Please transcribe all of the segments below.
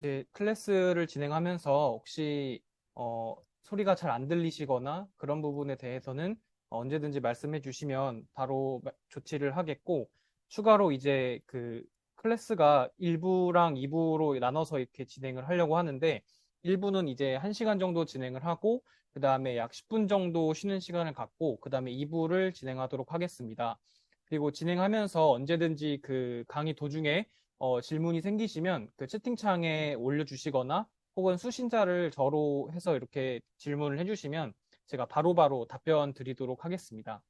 이제 클래스를 진행하면서 혹시 소리가 잘 안 들리시거나 그런 부분에 대해서는 언제든지 말씀해 주시면 바로 조치를 하겠고, 추가로 이제 그 클래스가 1부랑 2부로 나눠서 이렇게 진행을 하려고 하는데, 1부는 이제 1시간 정도 진행을 하고, 그 다음에 약 10분 정도 쉬는 시간을 갖고, 그 다음에 2부를 진행하도록 하겠습니다. 그리고 진행하면서 언제든지 그 강의 도중에 질문이 생기시면 그 채팅창에 올려주시거나 혹은 수신자를 저로 해서 이렇게 질문을 해주시면 제가 바로바로 답변 드리도록 하겠습니다.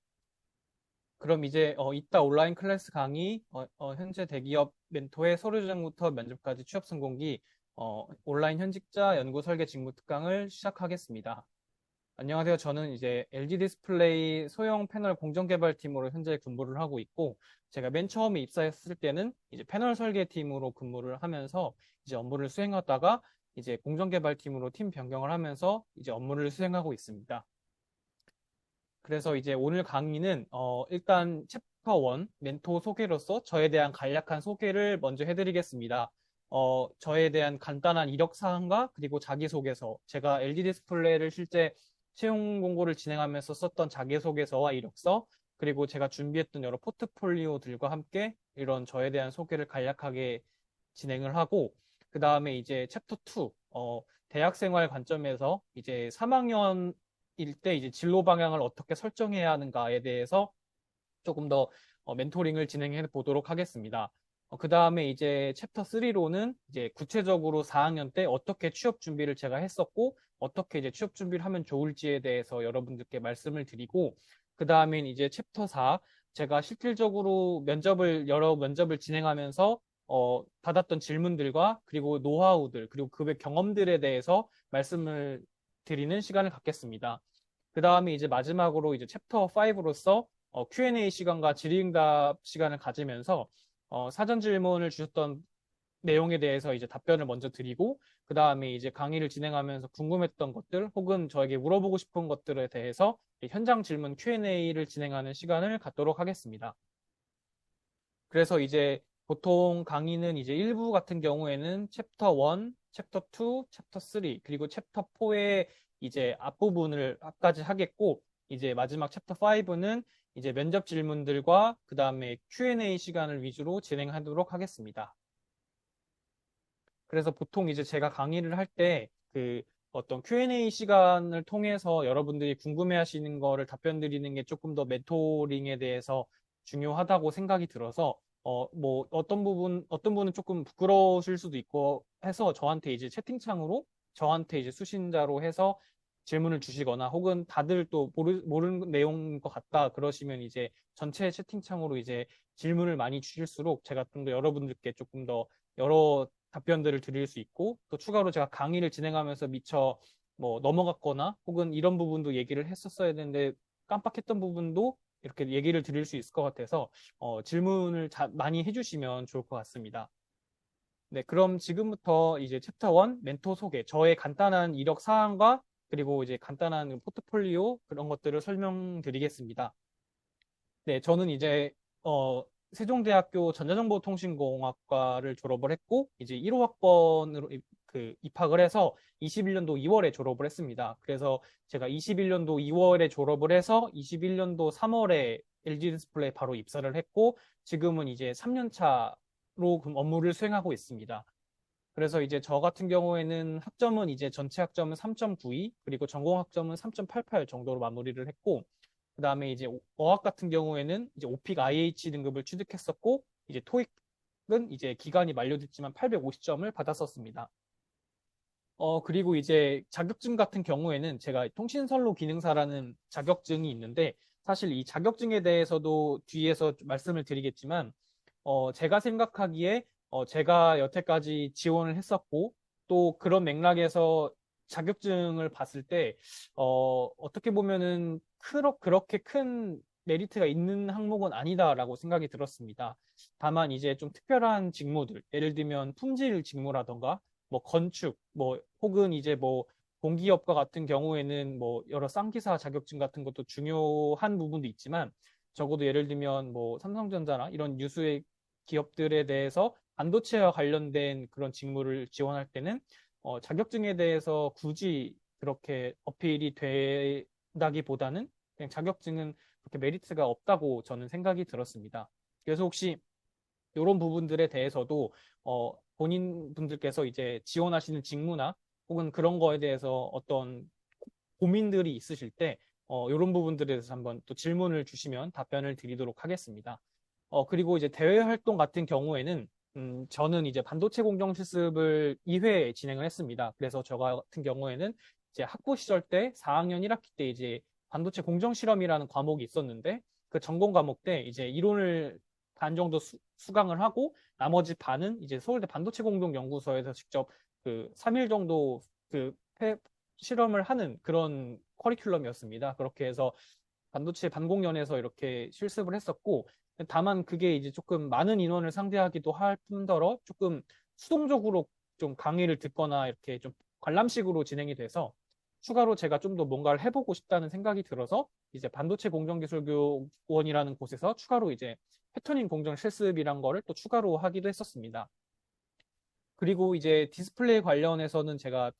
그럼 이제 이따 온라인 클래스 강의, 현재 대기업 멘토의 서류 전형부터 면접까지 취업 성공기, 온라인 현직자 연구 설계 직무 특강을 시작하겠습니다. 안녕하세요. 저는 이제 LG 디스플레이 소형 패널 공정 개발팀으로 현재 근무를 하고 있고, 제가 맨 처음에 입사했을 때는 이제 패널 설계팀으로 근무를 하면서 이제 업무를 수행하다가 이제 공정 개발팀으로 팀 변경을 하면서 이제 업무를 수행하고 있습니다. 그래서 이제 오늘 강의는 일단 챕터 1 멘토 소개로서 저에 대한 간략한 소개를 먼저 해드리겠습니다. 저에 대한 간단한 이력 사항과 그리고 자기소개서, 제가 LG 디스플레이를 실제 채용 공고를 진행하면서 썼던 자기소개서와 이력서, 그리고 제가 준비했던 여러 포트폴리오들과 함께 이런 저에 대한 소개를 간략하게 진행을 하고, 그 다음에 이제 챕터 2, 대학생활 관점에서 이제 3학년 일 때 이제 진로 방향을 어떻게 설정해야 하는가에 대해서 조금 더 멘토링을 진행해 보도록 하겠습니다. 그 다음에 이제 챕터 3로는 이제 구체적으로 4학년 때 어떻게 취업 준비를 제가 했었고, 어떻게 이제 취업 준비를 하면 좋을지에 대해서 여러분들께 말씀을 드리고, 그 다음엔 이제 챕터 4, 제가 실질적으로 여러 면접을 진행하면서 받았던 질문들과 그리고 노하우들, 그리고 그 외 경험들에 대해서 말씀을 드리는 시간을 갖겠습니다. 그 다음에 이제 마지막으로 이제 챕터 5로서 Q&A 시간과 질의응답 시간을 가지면서 사전 질문을 주셨던 내용에 대해서 이제 답변을 먼저 드리고, 그 다음에 이제 강의를 진행하면서 궁금했던 것들 혹은 저에게 물어보고 싶은 것들에 대해서 현장 질문 Q&A를 진행하는 시간을 갖도록 하겠습니다. 그래서 이제 보통 강의는 이제 1부 같은 경우에는 챕터 1, 챕터 2, 챕터 3, 그리고 챕터 4의 이제 앞부분을 앞까지 하겠고, 이제 마지막 챕터 5는 이제 면접 질문들과 그 다음에 Q&A 시간을 위주로 진행하도록 하겠습니다. 그래서 보통 이제 제가 강의를 할 때 그 어떤 Q&A 시간을 통해서 여러분들이 궁금해 하시는 거를 답변 드리는 게 조금 더 멘토링에 대해서 중요하다고 생각이 들어서 뭐 어떤 분은 조금 부끄러우실 수도 있고 해서 저한테 이제 채팅창으로 저한테 이제 수신자로 해서 질문을 주시거나 혹은 다들 또 모르는 내용인 것 같다 그러시면 이제 전체 채팅창으로 이제 질문을 많이 주실수록 제가 좀 더 여러분들께 조금 더 여러 답변들을 드릴 수 있고, 또 추가로 제가 강의를 진행하면서 미처 뭐 넘어갔거나 혹은 이런 부분도 얘기를 했었어야 되는데 깜빡했던 부분도 이렇게 얘기를 드릴 수 있을 것 같아서 질문을 많이 해주시면 좋을 것 같습니다. 네, 그럼 지금부터 이제 챕터 1 멘토 소개, 저의 간단한 이력 사항과 그리고 이제 간단한 포트폴리오 그런 것들을 설명드리겠습니다. 네, 저는 이제 세종대학교 전자정보통신공학과를 졸업을 했고 이제 1호학번으로 그 입학을 해서 21년도 2월에 졸업을 했습니다. 그래서 제가 21년도 2월에 졸업을 해서 21년도 3월에 LG 디스플레이 바로 입사를 했고 지금은 이제 3년 차로 업무를 수행하고 있습니다. 그래서 이제 저 같은 경우에는 학점은 이제 전체 학점은 3.92 그리고 전공 학점은 3.88 정도로 마무리를 했고 그다음에 이제 어학 같은 경우에는 이제 오픽 IH 등급을 취득했었고 이제 토익은 이제 기간이 만료됐지만 850점을 받았었습니다. 그리고 이제 자격증 같은 경우에는 제가 통신선로 기능사라는 자격증이 있는데 사실 이 자격증에 대해서도 뒤에서 좀 말씀을 드리겠지만 제가 생각하기에 제가 여태까지 지원을 했었고 또 그런 맥락에서 자격증을 봤을 때 어떻게 보면은 그렇게 큰 메리트가 있는 항목은 아니다라고 생각이 들었습니다. 다만 이제 좀 특별한 직무들, 예를 들면 품질 직무라던가 뭐 건축, 뭐 혹은 이제 뭐 공기업과 같은 경우에는 뭐 여러 쌍기사 자격증 같은 것도 중요한 부분도 있지만 적어도 예를 들면 뭐 삼성전자나 이런 유수의 기업들에 대해서 반도체와 관련된 그런 직무를 지원할 때는 자격증에 대해서 굳이 그렇게 어필이 된다기보다는 그냥 자격증은 그렇게 메리트가 없다고 저는 생각이 들었습니다. 그래서 혹시 이런 부분들에 대해서도 본인 분들께서 이제 지원하시는 직무나 혹은 그런 거에 대해서 어떤 고민들이 있으실 때 이런 부분들에 대해서 한번 또 질문을 주시면 답변을 드리도록 하겠습니다. 그리고 이제 대외 활동 같은 경우에는 저는 이제 반도체 공정 실습을 2회 진행을 했습니다. 그래서 저 같은 경우에는 이제 학부 시절 때 4학년 1학기 때 이제 반도체 공정 실험이라는 과목이 있었는데 그 전공 과목 때 이제 이론을 반 정도 수강을 하고 나머지 반은 이제 서울대 반도체 공동 연구소에서 직접 그 3일 정도 그 실험을 하는 그런 커리큘럼이었습니다. 그렇게 해서 반도체 반공연에서 이렇게 실습을 했었고, 다만 그게 이제 조금 많은 인원을 상대하기도 할 뿐더러 조금 수동적으로 좀 강의를 듣거나 이렇게 좀 관람식으로 진행이 돼서 추가로 제가 좀 더 뭔가를 해보고 싶다는 생각이 들어서 이제 반도체 공정기술교원이라는 곳에서 추가로 이제 패터닝 공정 실습이란 거를 또 추가로 하기도 했었습니다. 그리고 이제 디스플레이 관련해서는 제가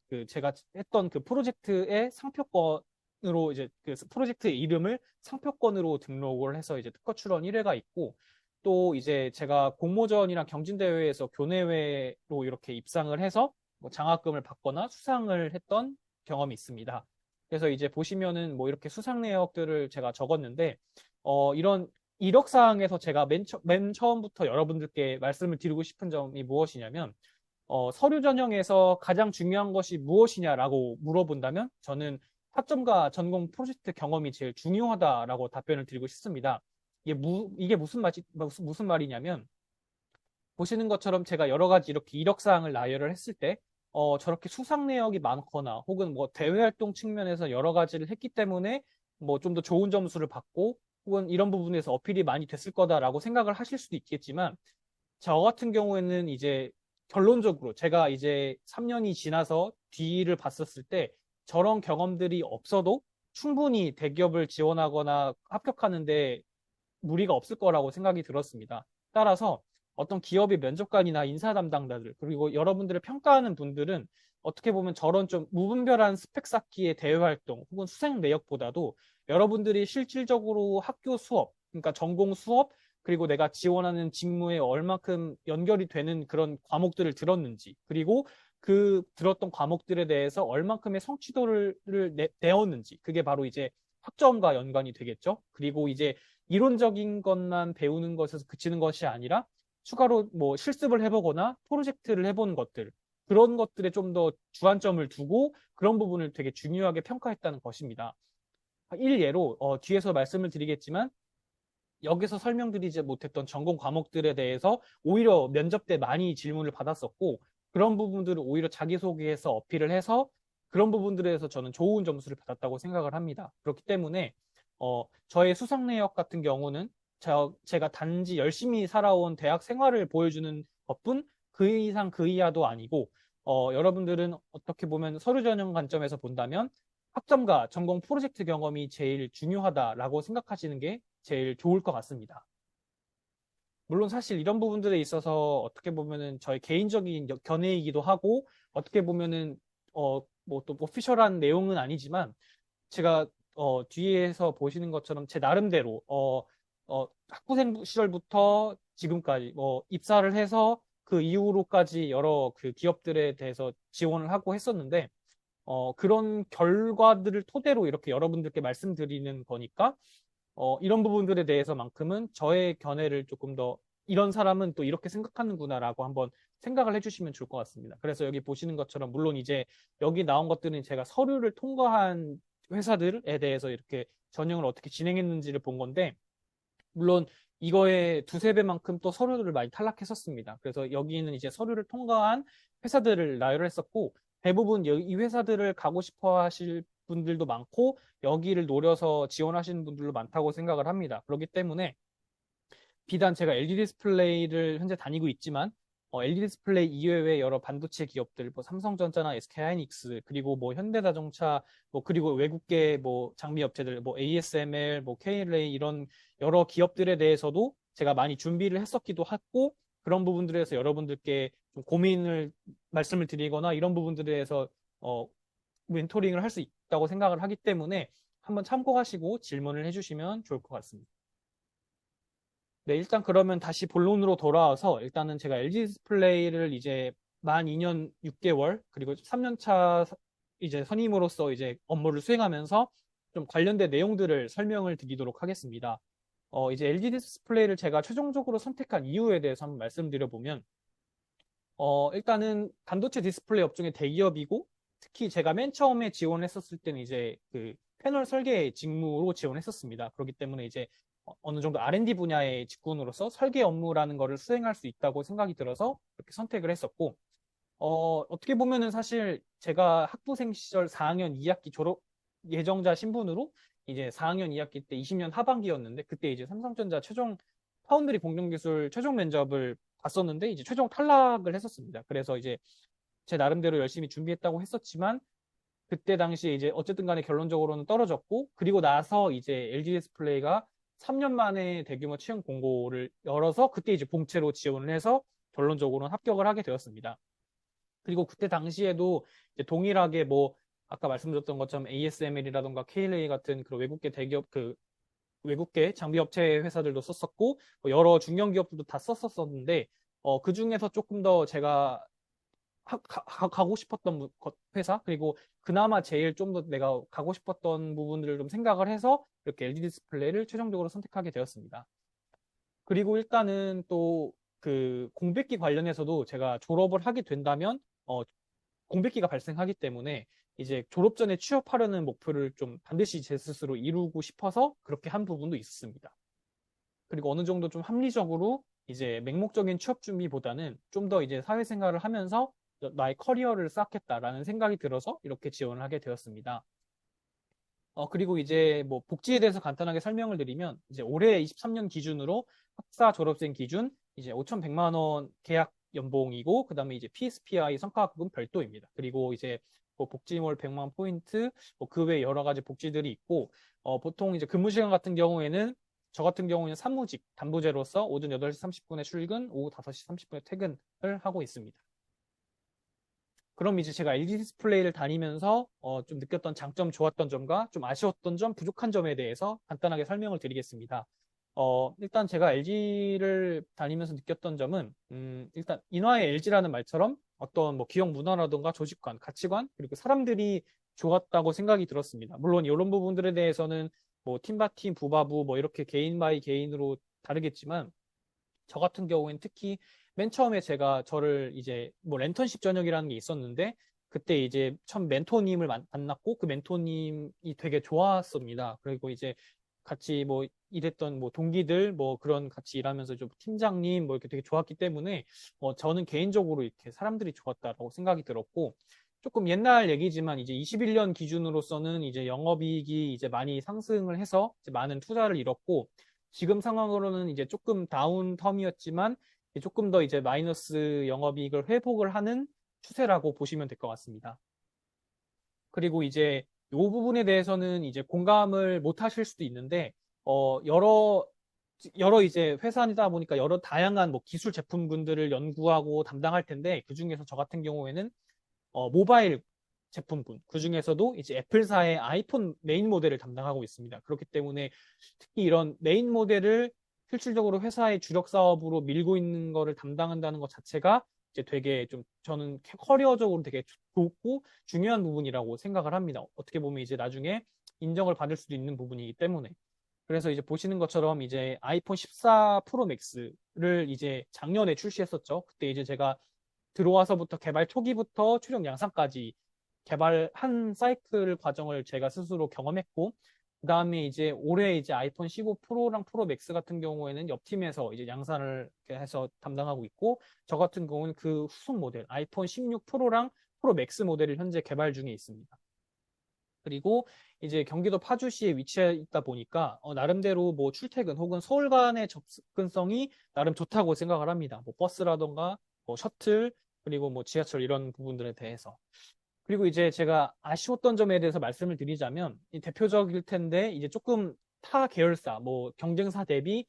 했던 그 프로젝트의 상표권으로 이제 그 프로젝트의 이름을 상표권으로 등록을 해서 이제 특허 출원 1회가 있고 또 이제 제가 공모전이랑 경진대회에서 교내외로 이렇게 입상을 해서 뭐 장학금을 받거나 수상을 했던 경험이 있습니다. 그래서 이제 보시면은 뭐 이렇게 수상 내역들을 제가 적었는데 이런 이력사항에서 제가 맨 처음부터 여러분들께 말씀을 드리고 싶은 점이 무엇이냐면 서류 전형에서 가장 중요한 것이 무엇이냐라고 물어본다면 저는 학점과 전공 프로젝트 경험이 제일 중요하다라고 답변을 드리고 싶습니다. 이게 무슨 말이냐면 보시는 것처럼 제가 여러 가지 이렇게 이력사항을 나열을 했을 때 저렇게 수상 내역이 많거나 혹은 뭐 대외 활동 측면에서 여러 가지를 했기 때문에 뭐 좀 더 좋은 점수를 받고 혹은 이런 부분에서 어필이 많이 됐을 거다라고 생각을 하실 수도 있겠지만 저 같은 경우에는 이제 결론적으로 제가 이제 3년이 지나서 뒤를 봤었을 때 저런 경험들이 없어도 충분히 대기업을 지원하거나 합격하는데 무리가 없을 거라고 생각이 들었습니다. 따라서 어떤 기업의 면접관이나 인사 담당자들 그리고 여러분들을 평가하는 분들은 어떻게 보면 저런 좀 무분별한 스펙 쌓기의 대외 활동 혹은 수행 내역보다도 여러분들이 실질적으로 학교 수업, 그러니까 전공 수업 그리고 내가 지원하는 직무에 얼마큼 연결이 되는 그런 과목들을 들었는지 그리고 그 들었던 과목들에 대해서 얼만큼의 성취도를 내었는지 그게 바로 이제 학점과 연관이 되겠죠. 그리고 이제 이론적인 것만 배우는 것에서 그치는 것이 아니라 추가로 뭐 실습을 해보거나 프로젝트를 해본 것들, 그런 것들에 좀 더 주안점을 두고 그런 부분을 되게 중요하게 평가했다는 것입니다. 일예로 뒤에서 말씀을 드리겠지만 여기서 설명드리지 못했던 전공 과목들에 대해서 오히려 면접 때 많이 질문을 받았었고 그런 부분들을 오히려 자기소개해서 어필을 해서 그런 부분들에서 저는 좋은 점수를 받았다고 생각을 합니다. 그렇기 때문에 저의 수상 내역 같은 경우는 제가 단지 열심히 살아온 대학 생활을 보여주는 것뿐 그 이상 그 이하도 아니고 여러분들은 어떻게 보면 서류 전형 관점에서 본다면 학점과 전공 프로젝트 경험이 제일 중요하다라고 생각하시는 게 제일 좋을 것 같습니다. 물론 사실 이런 부분들에 있어서 어떻게 보면은 저의 개인적인 견해이기도 하고 어떻게 보면은 뭐 또 오피셜한 내용은 아니지만 제가 뒤에서 보시는 것처럼 제 나름대로 학부생 시절부터 지금까지 뭐 입사를 해서 그 이후로까지 여러 그 기업들에 대해서 지원을 하고 했었는데 그런 결과들을 토대로 이렇게 여러분들께 말씀드리는 거니까 이런 부분들에 대해서만큼은 저의 견해를 조금 더 이런 사람은 또 이렇게 생각하는구나라고 한번 생각을 해주시면 좋을 것 같습니다. 그래서 여기 보시는 것처럼 물론 이제 여기 나온 것들은 제가 서류를 통과한 회사들에 대해서 이렇게 전형을 어떻게 진행했는지를 본 건데 물론 이거의 두세 배만큼 또 서류들을 많이 탈락했었습니다. 그래서 여기는 이제 서류를 통과한 회사들을 나열을 했었고 대부분 이 회사들을 가고 싶어 하실 분들도 많고 여기를 노려서 지원하시는 분들도 많다고 생각을 합니다. 그렇기 때문에 비단 제가 LG 디스플레이를 현재 다니고 있지만 LG 디스플레이 이외의 여러 반도체 기업들, 뭐 삼성전자나 SK하이닉스, 그리고 뭐 현대자동차, 뭐 그리고 외국계 뭐 장비 업체들, 뭐 ASML, 뭐 KLA 이런 여러 기업들에 대해서도 제가 많이 준비를 했었기도 했고 그런 부분들에서 여러분들께 좀 고민을 말씀을 드리거나 이런 부분들에 대해서 어, 멘토링을 할 수 있다고 생각을 하기 때문에 한번 참고하시고 질문을 해주시면 좋을 것 같습니다. 네, 일단 그러면 다시 본론으로 돌아와서 일단은 제가 LG 디스플레이를 이제 만 2년 6개월 그리고 3년 차 이제 선임으로서 이제 업무를 수행하면서 좀 관련된 내용들을 설명을 드리도록 하겠습니다. 이제 LG 디스플레이를 제가 최종적으로 선택한 이유에 대해서 한번 말씀드려보면, 일단은 반도체 디스플레이 업종의 대기업이고, 특히 제가 맨 처음에 지원했었을 때는 이제 그 패널 설계 직무로 지원했었습니다. 그렇기 때문에 이제 어느 정도 R&D 분야의 직군으로서 설계 업무라는 거를 수행할 수 있다고 생각이 들어서 그렇게 선택을 했었고, 어떻게 보면은 사실 제가 학부생 시절 4학년 2학기 졸업 예정자 신분으로 이제 4학년 2학기 때 20년 하반기였는데 그때 이제 삼성전자 최종 파운드리 공정기술 최종 면접을 봤었는데 이제 최종 탈락을 했었습니다. 그래서 이제 제 나름대로 열심히 준비했다고 했었지만 그때 당시에 이제 어쨌든 간에 결론적으로는 떨어졌고 그리고 나서 이제 LG 디스플레이가 3년 만에 대규모 채용 공고를 열어서 그때 이제 공채로 지원을 해서 결론적으로는 합격을 하게 되었습니다. 그리고 그때 당시에도 이제 동일하게 뭐 아까 말씀드렸던 것처럼 ASML이라던가 KLA 같은 그 외국계 대기업 그 외국계 장비업체 회사들도 썼었고 뭐 여러 중견 기업들도 다 썼었었는데 그 중에서 조금 더 제가 가고 싶었던 회사 그리고 그나마 제일 좀 더 내가 가고 싶었던 부분들을 좀 생각을 해서 이렇게 LG 디스플레이를 최종적으로 선택하게 되었습니다. 그리고 일단은 또 그 공백기 관련해서도 제가 졸업을 하게 된다면 공백기가 발생하기 때문에 이제 졸업 전에 취업하려는 목표를 좀 반드시 제 스스로 이루고 싶어서 그렇게 한 부분도 있었습니다. 그리고 어느 정도 좀 합리적으로 이제 맹목적인 취업 준비보다는 좀 더 이제 사회생활을 하면서 나의 커리어를 쌓겠다라는 생각이 들어서 이렇게 지원을 하게 되었습니다. 그리고 이제 뭐 복지에 대해서 간단하게 설명을 드리면 이제 올해 23년 기준으로 학사 졸업생 기준 이제 5,100만 원 계약 연봉이고 그다음에 이제 PSPI 성과급은 별도입니다. 그리고 이제 뭐 복지몰 100만 원 포인트 뭐그 외에 여러 가지 복지들이 있고 보통 이제 근무 시간 같은 경우에는 저 같은 경우에는 사무직 단부제로서 오전 8시 30분에 출근, 오후 5시 30분에 퇴근을 하고 있습니다. 그럼 이제 제가 LG 디스플레이를 다니면서 좀 느꼈던 장점, 좋았던 점과 좀 아쉬웠던 점, 부족한 점에 대해서 간단하게 설명을 드리겠습니다. 일단 제가 LG를 다니면서 느꼈던 점은 일단 인화의 LG라는 말처럼 어떤 뭐 기업 문화라든가 조직관, 가치관, 그리고 사람들이 좋았다고 생각이 들었습니다. 물론 이런 부분들에 대해서는 뭐 팀바팀, 부바부 뭐 이렇게 개인 바이 개인으로 다르겠지만 저 같은 경우에는 특히 맨 처음에 제가 저를 이제 뭐 랜턴십 전형이라는 게 있었는데 그때 이제 처음 멘토님을 만났고 그 멘토님이 되게 좋았습니다. 그리고 이제 같이 뭐 일했던 뭐 동기들 뭐 그런 같이 일하면서 좀 팀장님 뭐 이렇게 되게 좋았기 때문에 저는 개인적으로 이렇게 사람들이 좋았다라고 생각이 들었고 조금 옛날 얘기지만 이제 21년 기준으로서는 이제 영업이익이 이제 많이 상승을 해서 이제 많은 투자를 잃었고 지금 상황으로는 이제 조금 다운 텀이었지만 조금 더 이제 마이너스 영업이익을 회복을 하는 추세라고 보시면 될 것 같습니다. 그리고 이제 이 부분에 대해서는 이제 공감을 못 하실 수도 있는데, 여러 이제 회사이다 보니까 여러 다양한 뭐 기술 제품군들을 연구하고 담당할 텐데, 그 중에서 저 같은 경우에는 모바일 제품군, 그 중에서도 이제 애플사의 아이폰 메인 모델을 담당하고 있습니다. 그렇기 때문에 특히 이런 메인 모델을 실질적으로 회사의 주력 사업으로 밀고 있는 거를 담당한다는 것 자체가 이제 되게 좀 저는 커리어적으로 되게 좋고 중요한 부분이라고 생각을 합니다. 어떻게 보면 이제 나중에 인정을 받을 수도 있는 부분이기 때문에. 그래서 이제 보시는 것처럼 이제 아이폰 14 프로 맥스를 이제 작년에 출시했었죠. 그때 이제 제가 들어와서부터 개발 초기부터 최종 양산까지 개발한 사이클 과정을 제가 스스로 경험했고, 그 다음에 이제 올해 이제 아이폰 15 프로랑 프로 맥스 같은 경우에는 옆 팀에서 이제 양산을 해서 담당하고 있고, 저 같은 경우는 그 후속 모델 아이폰 16 프로랑 프로 맥스 모델을 현재 개발 중에 있습니다. 그리고 이제 경기도 파주시에 위치해 있다 보니까 나름대로 뭐 출퇴근 혹은 서울 간의 접근성이 나름 좋다고 생각을 합니다. 뭐 버스라던가 뭐 셔틀 그리고 뭐 지하철 이런 부분들에 대해서. 그리고 이제 제가 아쉬웠던 점에 대해서 말씀을 드리자면 이 대표적일 텐데 이제 조금 타 계열사 뭐 경쟁사 대비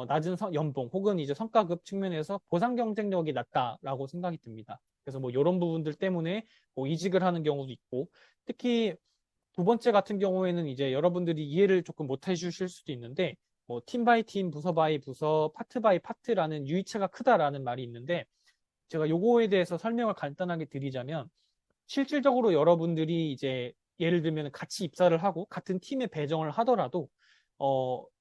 낮은 연봉 혹은 이제 성과급 측면에서 보상 경쟁력이 낮다라고 생각이 듭니다. 그래서 뭐 이런 부분들 때문에 뭐 이직을 하는 경우도 있고, 특히 두 번째 같은 경우에는 이제 여러분들이 이해를 조금 못 해주실 수도 있는데, 뭐 팀 바이 팀, 부서 바이 부서, 파트 바이 파트라는 유의차가 크다라는 말이 있는데, 제가 요거에 대해서 설명을 간단하게 드리자면, 실질적으로 여러분들이 이제 예를 들면 같이 입사를 하고 같은 팀에 배정을 하더라도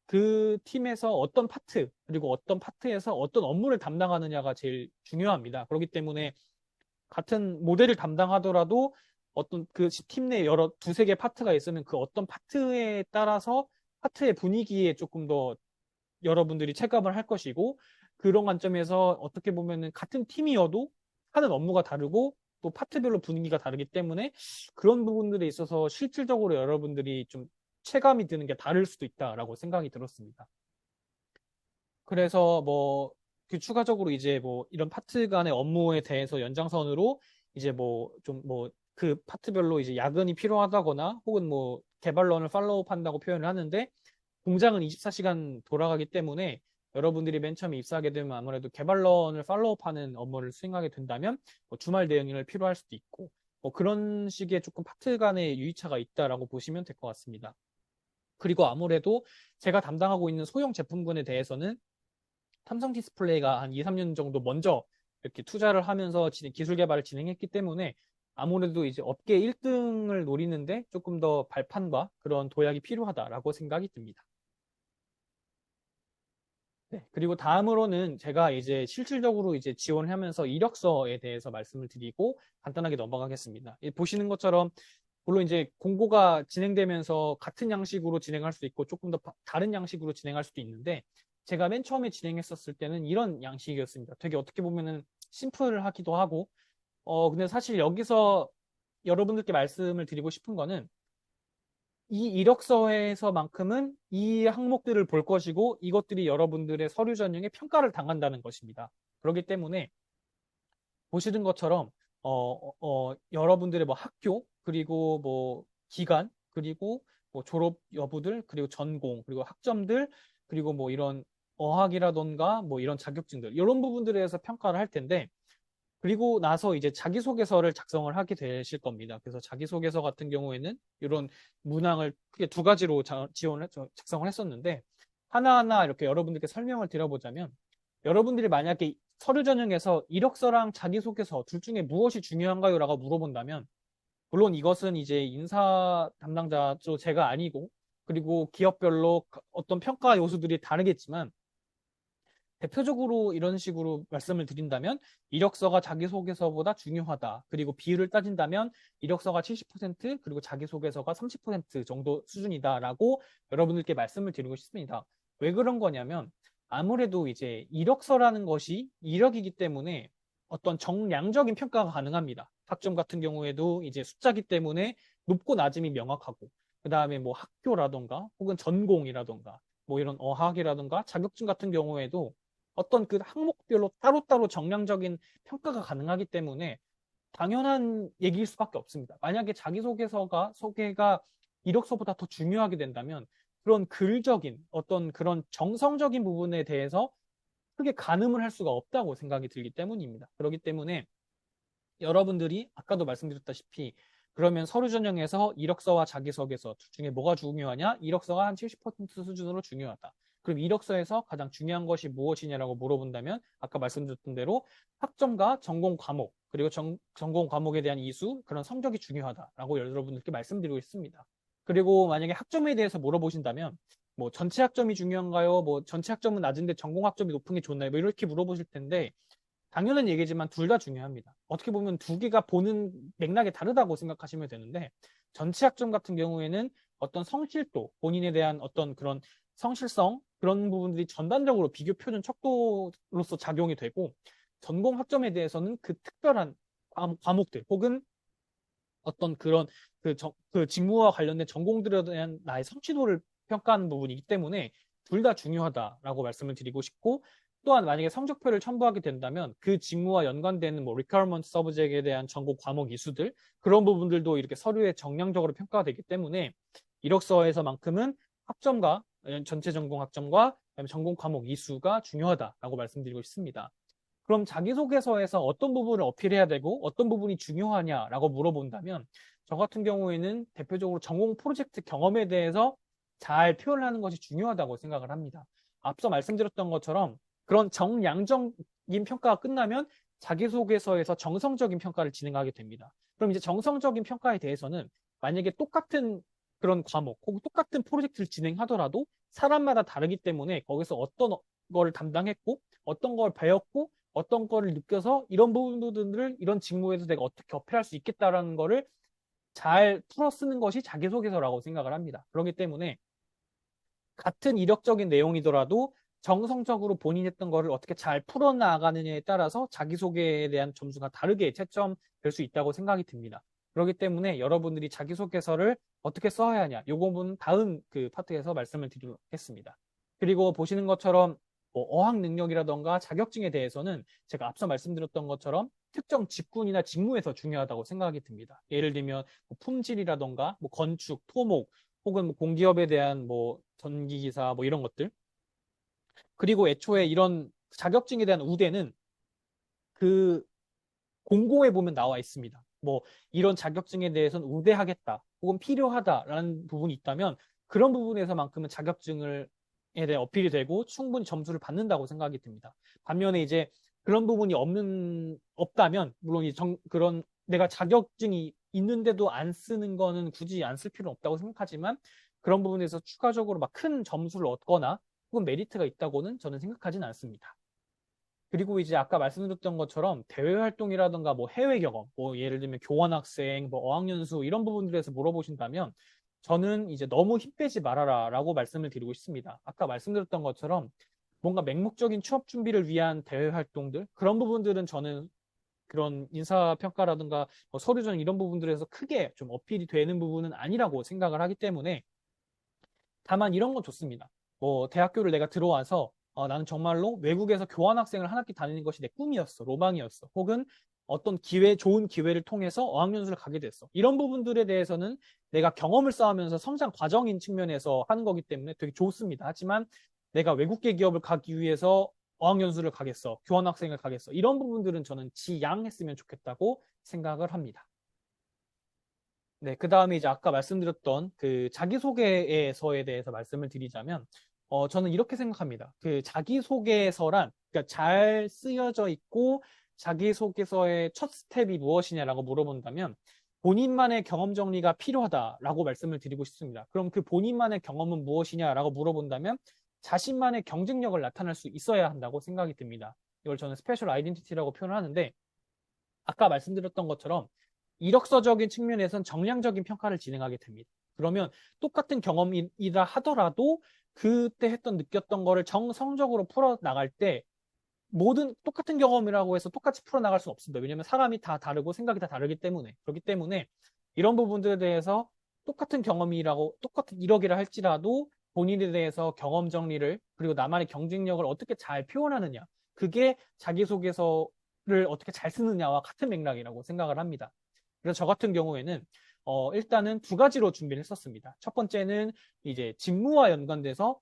그 팀에서 어떤 파트 그리고 어떤 파트에서 어떤 업무를 담당하느냐가 제일 중요합니다. 그렇기 때문에 같은 모델을 담당하더라도 어떤 그 팀 내 여러 두세 개 파트가 있으면 그 어떤 파트에 따라서 파트의 분위기에 조금 더 여러분들이 체감을 할 것이고, 그런 관점에서 어떻게 보면은 같은 팀이어도 하는 업무가 다르고 또 파트별로 분위기가 다르기 때문에 그런 부분들에 있어서 실질적으로 여러분들이 좀 체감이 드는 게 다를 수도 있다라고 생각이 들었습니다. 그래서 뭐 그 추가적으로 이제 뭐 이런 파트 간의 업무에 대해서 연장선으로 이제 뭐 좀 뭐 그 파트별로 이제 야근이 필요하다거나 혹은 뭐 개발런을 팔로우업 한다고 표현을 하는데, 공장은 24시간 돌아가기 때문에 여러분들이 맨 처음에 입사하게 되면 아무래도 개발런을 팔로우업하는 업무를 수행하게 된다면 뭐 주말 대응이 필요할 수도 있고, 뭐 그런 식의 조금 파트 간의 유의차가 있다라고 보시면 될 것 같습니다. 그리고 아무래도 제가 담당하고 있는 소형 제품군에 대해서는 삼성 디스플레이가 한 2, 3년 정도 먼저 이렇게 투자를 하면서 기술 개발을 진행했기 때문에 아무래도 이제 업계 1등을 노리는데 조금 더 발판과 그런 도약이 필요하다라고 생각이 듭니다. 네, 그리고 다음으로는 제가 이제 실질적으로 이제 지원을 하면서 이력서에 대해서 말씀을 드리고 간단하게 넘어가겠습니다. 보시는 것처럼 물론 이제 공고가 진행되면서 같은 양식으로 진행할 수 있고 조금 더 다른 양식으로 진행할 수도 있는데, 제가 맨 처음에 진행했었을 때는 이런 양식이었습니다. 되게 어떻게 보면은 심플하기도 하고, 근데 사실 여기서 여러분들께 말씀을 드리고 싶은 거는 이 이력서에서만큼은 이 항목들을 볼 것이고 이것들이 여러분들의 서류 전형에 평가를 당한다는 것입니다. 그렇기 때문에 보시는 것처럼 여러분들의 뭐 학교 그리고 뭐 기간 그리고 뭐 졸업 여부들 그리고 전공 그리고 학점들 그리고 뭐 이런 어학이라던가 뭐 이런 자격증들 이런 부분들에 대해서 평가를 할 텐데, 그리고 나서 이제 자기소개서를 작성을 하게 되실 겁니다. 그래서 자기소개서 같은 경우에는 이런 문항을 크게 두 가지로 작성을 했었는데, 하나하나 이렇게 여러분들께 설명을 드려보자면, 여러분들이 만약에 서류 전형에서 이력서랑 자기소개서 둘 중에 무엇이 중요한가요? 라고 물어본다면, 물론 이것은 이제 인사 담당자죠, 제가 아니고, 그리고 기업별로 어떤 평가 요소들이 다르겠지만, 대표적으로 이런 식으로 말씀을 드린다면 이력서가 자기소개서보다 중요하다. 그리고 비율을 따진다면 이력서가 70% 그리고 자기소개서가 30% 정도 수준이다라고 여러분들께 말씀을 드리고 싶습니다. 왜 그런 거냐면 아무래도 이제 이력서라는 것이 이력이기 때문에 어떤 정량적인 평가가 가능합니다. 학점 같은 경우에도 이제 숫자기 때문에 높고 낮음이 명확하고, 그 다음에 뭐 학교라던가 혹은 전공이라던가 뭐 이런 어학이라던가 자격증 같은 경우에도 어떤 그 항목별로 따로따로 정량적인 평가가 가능하기 때문에 당연한 얘기일 수밖에 없습니다. 만약에 소개가 이력서보다 더 중요하게 된다면 그런 글적인 어떤 그런 정성적인 부분에 대해서 크게 가늠을 할 수가 없다고 생각이 들기 때문입니다. 그렇기 때문에 여러분들이 아까도 말씀드렸다시피 그러면 서류 전형에서 이력서와 자기소개서 둘 중에 뭐가 중요하냐? 이력서가 한 70% 수준으로 중요하다. 그럼 이력서에서 가장 중요한 것이 무엇이냐라고 물어본다면 아까 말씀드렸던 대로 학점과 전공 과목 그리고 전공 과목에 대한 이수 그런 성적이 중요하다라고 여러분들께 말씀드리고 있습니다. 그리고 만약에 학점에 대해서 물어보신다면 뭐 전체 학점이 중요한가요? 뭐 전체 학점은 낮은데 전공 학점이 높은 게 좋나요? 뭐 이렇게 물어보실 텐데 당연한 얘기지만 둘 다 중요합니다. 어떻게 보면 두 개가 보는 맥락이 다르다고 생각하시면 되는데, 전체 학점 같은 경우에는 어떤 성실도, 본인에 대한 어떤 그런 성실성, 그런 부분들이 전반적으로 비교 표준 척도로서 작용이 되고, 전공 학점에 대해서는 그 특별한 과목들 혹은 어떤 그런 그 직무와 관련된 전공들에 대한 나의 성취도를 평가하는 부분이기 때문에 둘 다 중요하다라고 말씀을 드리고 싶고, 또한 만약에 성적표를 첨부하게 된다면 그 직무와 연관되는 뭐 requirement subject에 대한 전공 과목 이수들 그런 부분들도 이렇게 서류에 정량적으로 평가가 되기 때문에 이력서에서만큼은 학점과 전체 전공 학점과 그다음에 전공 과목 이수가 중요하다라고 말씀드리고 싶습니다. 그럼 자기소개서에서 어떤 부분을 어필해야 되고 어떤 부분이 중요하냐라고 물어본다면 저 같은 경우에는 대표적으로 전공 프로젝트 경험에 대해서 잘 표현하는 것이 중요하다고 생각을 합니다. 앞서 말씀드렸던 것처럼 그런 정량적인 평가가 끝나면 자기소개서에서 정성적인 평가를 진행하게 됩니다. 그럼 이제 정성적인 평가에 대해서는 만약에 똑같은 그런 과목 혹은 똑같은 프로젝트를 진행하더라도 사람마다 다르기 때문에 거기서 어떤 거를 담당했고 어떤 걸 배웠고 어떤 거를 느껴서 이런 부분들을 이런 직무에서 내가 어떻게 어필할 수 있겠다라는 거를 잘 풀어 쓰는 것이 자기소개서라고 생각을 합니다. 그렇기 때문에 같은 이력적인 내용이더라도 정성적으로 본인이 했던 거를 어떻게 잘 풀어나가느냐에 따라서 자기소개에 대한 점수가 다르게 채점될 수 있다고 생각이 듭니다. 그렇기 때문에 여러분들이 자기소개서를 어떻게 써야 하냐, 이 부분은 다음 그 파트에서 말씀을 드리겠습니다. 그리고 보시는 것처럼 뭐 어학 능력이라던가 자격증에 대해서는 제가 앞서 말씀드렸던 것처럼 특정 직군이나 직무에서 중요하다고 생각이 듭니다. 예를 들면 뭐 품질이라던가 뭐 건축, 토목, 혹은 뭐 공기업에 대한 뭐 전기기사 뭐 이런 것들. 그리고 애초에 이런 자격증에 대한 우대는 그 공고에 보면 나와 있습니다. 뭐 이런 자격증에 대해서는 우대하겠다 혹은 필요하다라는 부분이 있다면 그런 부분에서만큼은 자격증을 에 대해 어필이 되고 충분히 점수를 받는다고 생각이 듭니다. 반면에 이제 그런 부분이 없다면 물론 그런 내가 자격증이 있는데도 안 쓰는 거는 굳이 안 쓸 필요는 없다고 생각하지만 그런 부분에서 추가적으로 막 큰 점수를 얻거나 혹은 메리트가 있다고는 저는 생각하진 않습니다. 그리고 이제 아까 말씀드렸던 것처럼 대외 활동이라든가 뭐 해외 경험, 뭐 예를 들면 교환학생, 뭐 어학연수 이런 부분들에서 물어보신다면 저는 이제 너무 힘 빼지 말아라라고 말씀을 드리고 싶습니다. 아까 말씀드렸던 것처럼 뭔가 맹목적인 취업 준비를 위한 대외 활동들 그런 부분들은 저는 그런 인사평가라든가 뭐 서류전 이런 부분들에서 크게 좀 어필이 되는 부분은 아니라고 생각을 하기 때문에 다만 이런 건 좋습니다. 뭐 대학교를 내가 들어와서 나는 정말로 외국에서 교환학생을 한 학기 다니는 것이 내 꿈이었어, 로망이었어. 혹은 어떤 좋은 기회를 통해서 어학연수를 가게 됐어. 이런 부분들에 대해서는 내가 경험을 쌓으면서 성장 과정인 측면에서 하는 거기 때문에 되게 좋습니다. 하지만 내가 외국계 기업을 가기 위해서 어학연수를 가겠어, 교환학생을 가겠어. 이런 부분들은 저는 지양했으면 좋겠다고 생각을 합니다. 네, 그 다음에 이제 아까 말씀드렸던 그 자기소개서에 대해서 말씀을 드리자면, 저는 이렇게 생각합니다. 그 자기소개서란, 그러니까 잘 쓰여져 있고, 자기소개서의 첫 스텝이 무엇이냐라고 물어본다면, 본인만의 경험 정리가 필요하다라고 말씀을 드리고 싶습니다. 그럼 그 본인만의 경험은 무엇이냐라고 물어본다면, 자신만의 경쟁력을 나타낼 수 있어야 한다고 생각이 듭니다. 이걸 저는 스페셜 아이덴티티라고 표현을 하는데, 아까 말씀드렸던 것처럼 이력서적인 측면에선 정량적인 평가를 진행하게 됩니다. 그러면 똑같은 경험이다 하더라도 그때 느꼈던 거를 정성적으로 풀어 나갈 때 모든 똑같은 경험이라고 해서 똑같이 풀어 나갈 수는 없습니다. 왜냐하면 사람이 다 다르고 생각이 다 다르기 때문에 그렇기 때문에 이런 부분들에 대해서 똑같은 경험이라고 똑같은 이력이라 할지라도 본인에 대해서 경험 정리를 그리고 나만의 경쟁력을 어떻게 잘 표현하느냐 그게 자기소개서를 어떻게 잘 쓰느냐와 같은 맥락이라고 생각을 합니다. 그래서 저 같은 경우에는 일단은 두 가지로 준비를 했었습니다. 첫 번째는 이제 직무와 연관돼서